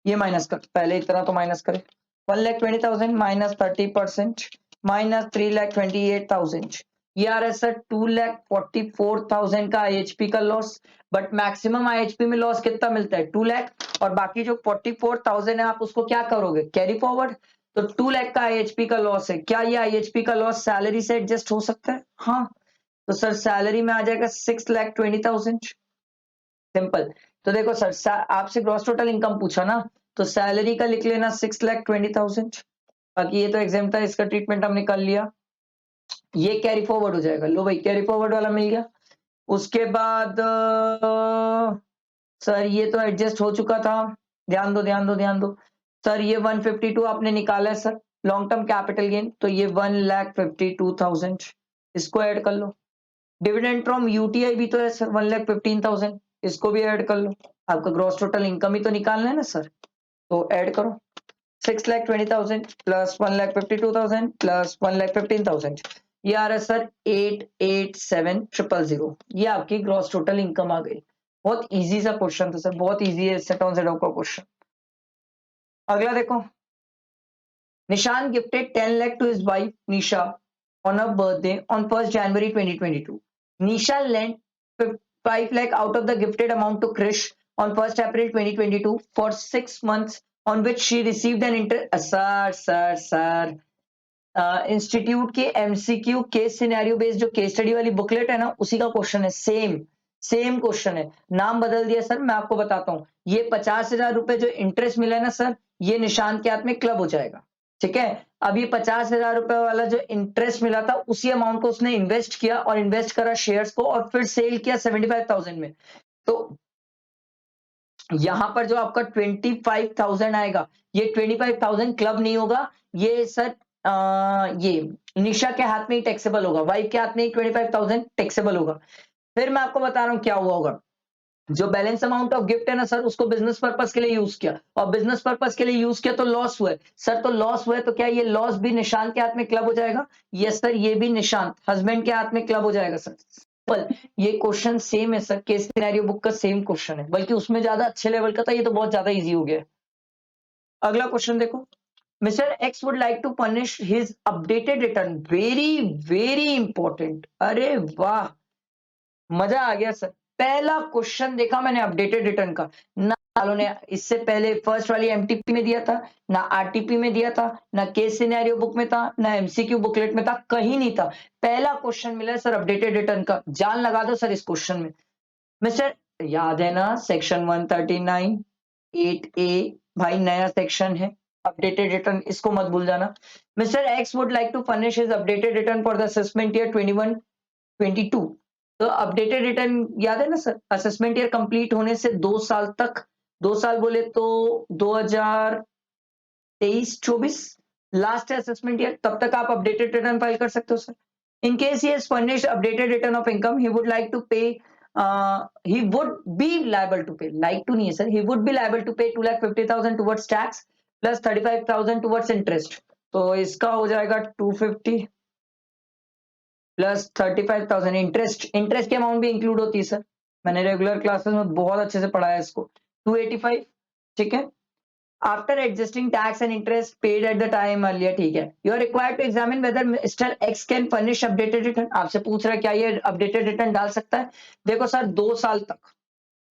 ये माइनस कर, पहले इतना तो माइनस करें। 1,20,000 माइनस 30% माइनस 3,28,000, ये आ रहा है सर 2,44,000 का आईएचपी का लॉस। बट मैक्सिमम आईएचपी में लॉस कितना मिलता है? 2 लाख। और बाकी जो 44,000 है आप उसको क्या करोगे? Carry forward. तो 2 लाख का आईएचपी का लॉस है। क्या ये आईएचपी का लॉस सैलरी से एडजस्ट हो सकता है? हाँ। तो सर सैलरी में आ जाएगा 6,20,000। सिंपल। तो देखो सर, आपसे ग्रॉस टोटल इनकम पूछा ना, तो सैलरी का लिख लेना 6,20,000। बाकी ये तो एग्जाम था, इसका ट्रीटमेंट हमने कर लिया। ये कैरी फॉरवर्ड हो जाएगा। लो भाई, कैरी फॉरवर्ड वाला मिल गया। उसके बाद सर ये तो एडजस्ट हो चुका था। ध्यान दो ध्यान दो ध्यान दो सर, ये 152 आपने निकाला है sir long term capital gain, तो ये 1,52,000 इसको ऐड कर लो। डिविडेंड फ्रॉम यूटीआई भी तो है सर 1,15,000, इसको भी ऐड कर लो। आपका ग्रॉस टोटल इनकम ही तो निकालना है ना सर, तो ऐड करो। 6,20,000 प्लस 1,52,000 प्लस 1,15,000, ये आ रहा है सर 887,000। ये आपकी ग्रॉस टोटल इनकम आ गई। बहुत इजी सा क्वेश्चन था सर, बहुत इजी है सेट ऑन सेट ऑफ का क्वेश्चन। अगला देखो, निशान gifted 10 lakh to his wife Nisha on her birthday on 1st January 2022. Nisha lent 5 lakh out of the gifted amount to Krish on 1st April 2022 for 6 months, on which she received an sir institute के MCQ case scenario based जो case study वाली booklet है ना, उसी का question है। Same question है, नाम बदल दिया सर। मैं आपको बताता हूँ, ये 50,000 रुपए जो इंटरेस्ट मिला है ना सर, ये निशांत के हाथ में क्लब हो जाएगा, ठीक है। अब ये 50,000 रुपए वाला जो इंटरेस्ट मिला था, उसी अमाउंट को उसने इन्वेस्ट किया और इन्वेस्ट करा शेयर्स को और फिर सेल किया 75,000 में। तो यहां पर जो आपका 25,000 आएगा, ये 25,000 क्लब नहीं होगा, ये सर ये निशा के हाथ में ही टैक्सेबल होगा, वाइफ के हाथ में ही 25,000 टैक्सेबल होगा। फिर मैं आपको बता रहा हूं क्या हुआ होगा। जो बैलेंस अमाउंट ऑफ गिफ्ट है ना सर, उसको बिजनेस पर्पस के लिए यूज किया, और बिजनेस पर्पस के लिए यूज किया तो लॉस हुआ है सर। तो लॉस हुआ है तो क्या ये लॉस भी निशांत के हाथ में क्लब हो जाएगा? यस सर, ये भी निशांत हस्बैंड के हाथ में क्लब हो जाएगा सर। ये क्वेश्चन सेम है सर, केस सिनेरियो बुक का सेम क्वेश्चन है, बल्कि उसमें ज्यादा अच्छे लेवल का था, ये तो बहुत ज्यादा इजी हो गया। अगला क्वेश्चन देखो, mister X would like to punish his updated return. Very very important. अरे वाह, मजा आ गया सर। पहला क्वेश्चन देखा मैंने अपडेटेड रिटर्न का, ना वालों ने इससे पहले फर्स्ट वाली एमटीपी में दिया था, ना आरटीपी में दिया था, ना केस सिनेरियो बुक में था, ना एमसीक्यू बुकलेट में था, कहीं नहीं था। पहला क्वेश्चन मिला है सर अपडेटेड रिटर्न का। जान लगा दो सर इस क्वेश्चन में। मिस्टर, याद है ना सेक्शन 139 8A, भाई नया सेक्शन है अपडेटेड रिटर्न, इसको मत भूल जाना। Mister X would like to furnish his updated return for the assessment year 21-22। तो अपडेटेड रिटर्न याद है ना सर, असेसमेंट ईयर कंप्लीट होने से 2 साल तक, 2 साल बोले तो 2023-24 लास्ट है असेसमेंट ईयर, तब तक आप अपडेटेड रिटर्न फाइल कर सकते हो sir. In case he has furnished updated return of income, he would like to pay, he would be liable to pay, like to नहीं है sir, he would be liable to pay 2,50,000 towards tax plus 35,000 towards interest। तो इसका हो जाएगा 250 plus 35,000 interest. Interest की amount भी include होती है सर, मैंने रेगुलर क्लासेस में बहुत अच्छे से पढ़ाया इसको। 285, ठीक है। After adjusting tax and interest paid at the time earlier, ठीक है। You are required to examine whether mister X can furnish updated return. आपसे पूछ रहा है क्या ये अपडेटेड रिटर्न डाल सकता है? देखो सर, 2 साल तक,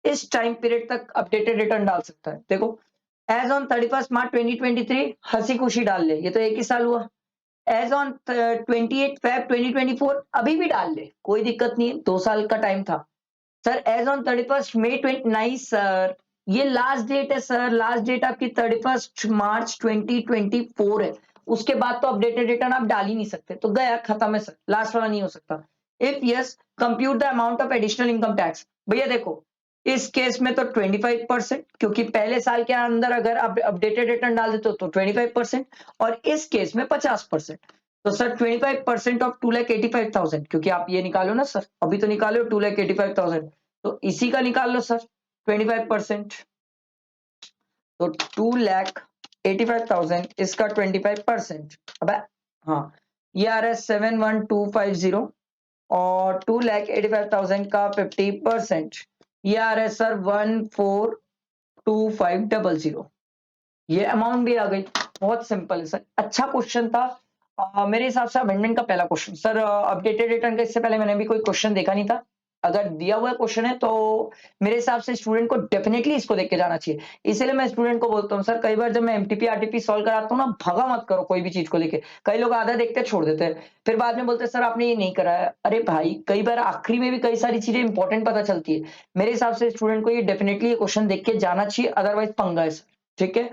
इस टाइम पीरियड तक अपडेटेड रिटर्न डाल सकता है। देखो, एज ऑन 31 मार्च 2023 हंसी खुशी डाल ले, ये तो एक ही साल हुआ। एज ऑन 28 Feb 2024 अभी भी डाल ले, कोई दिक्कत नहीं है, 2 साल का टाइम था sir. As on 31 May 29 sir, ये लास्ट डेट है सर, लास्ट डेट आपकी 31 मार्च 2024 है। उसके बाद तो अपडेटेड रिटर्न आप डाल ही नहीं सकते, तो गया खत्म है सर, लास्ट वाला नहीं हो सकता। If yes compute the amount of additional income tax. भैया देखो, इस केस में तो 25%, क्योंकि पहले साल के अंदर अगर आप अपडेटेड रिटर्न डाल देते हो तो 25%, और इस केस में 50%। तो सर 25% ऑफ 2,85,000, क्योंकि आप ये निकालो ना सर, अभी तो निकालो 2,85,000, तो इसी का निकाल लो सर 25%। तो 2,85,000 इसका 25%। अब हाँ, ये आ रहा है 71250, और 2,85,000 का 50%, ये आ रहा है सर 142500। ये अमाउंट भी आ गई। बहुत सिंपल है सर, अच्छा क्वेश्चन था। मेरे हिसाब से अमेंडमेंट का पहला क्वेश्चन सर, अपडेटेड रिटर्न का इससे पहले मैंने भी कोई क्वेश्चन देखा नहीं था। अगर दिया हुआ क्वेश्चन है तो मेरे हिसाब से स्टूडेंट को डेफिनेटली इसको देख के जाना चाहिए। इसलिए मैं स्टूडेंट को बोलता हूँ सर, कई बार जब मैं एमटीपी आरटीपी सॉल्व कराता हूँ ना, भगा मत करो कोई भी चीज को लेके। कई लोग आधा देखते छोड़ देते हैं, फिर बाद में बोलते हैं सर आपने ये नहीं कराया। अरे भाई, कई बार आखिरी में भी कई सारी चीजें इंपॉर्टेंट पता चलती है। मेरे हिसाब से स्टूडेंट को ये डेफिनेटली ये क्वेश्चन देख के जाना चाहिए, अदरवाइज पंगा है सर। ठीक है,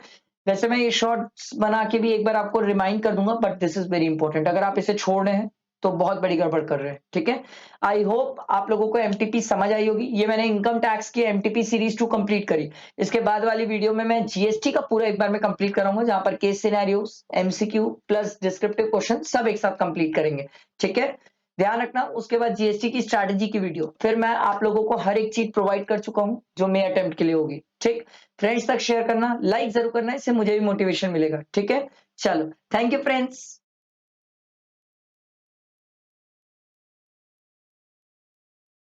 वैसे मैं ये शॉर्ट्स बना के भी एक बार आपको रिमाइंड कर दूंगा, but this is very important. अगर आप इसे छोड़ रहे हैं तो बहुत बड़ी गड़बड़ कर रहे हैं। ठीक है, आई होप आप लोगों को एमटीपी समझ आई होगी। ये मैंने इनकम टैक्स की एमटीपी सीरीज 2 कंप्लीट करी। इसके बाद वाली वीडियो में मैं जीएसटी का पूरा एक बार में कंप्लीट कराऊंगा, जहां पर case scenarios, MCQ plus descriptive question सब एक साथ कंप्लीट करेंगे। ठीक है, ध्यान रखना। उसके बाद जीएसटी की स्ट्रैटेजी की वीडियो फिर मैं आप लोगों को हर एक चीज प्रोवाइड कर चुका हूं जो मेरे अटेम्प्ट के लिए होगी। ठीक, फ्रेंड्स तक शेयर करना, लाइक जरूर करना, इससे मुझे भी मोटिवेशन मिलेगा। ठीक है, चलो, थैंक यू फ्रेंड्स।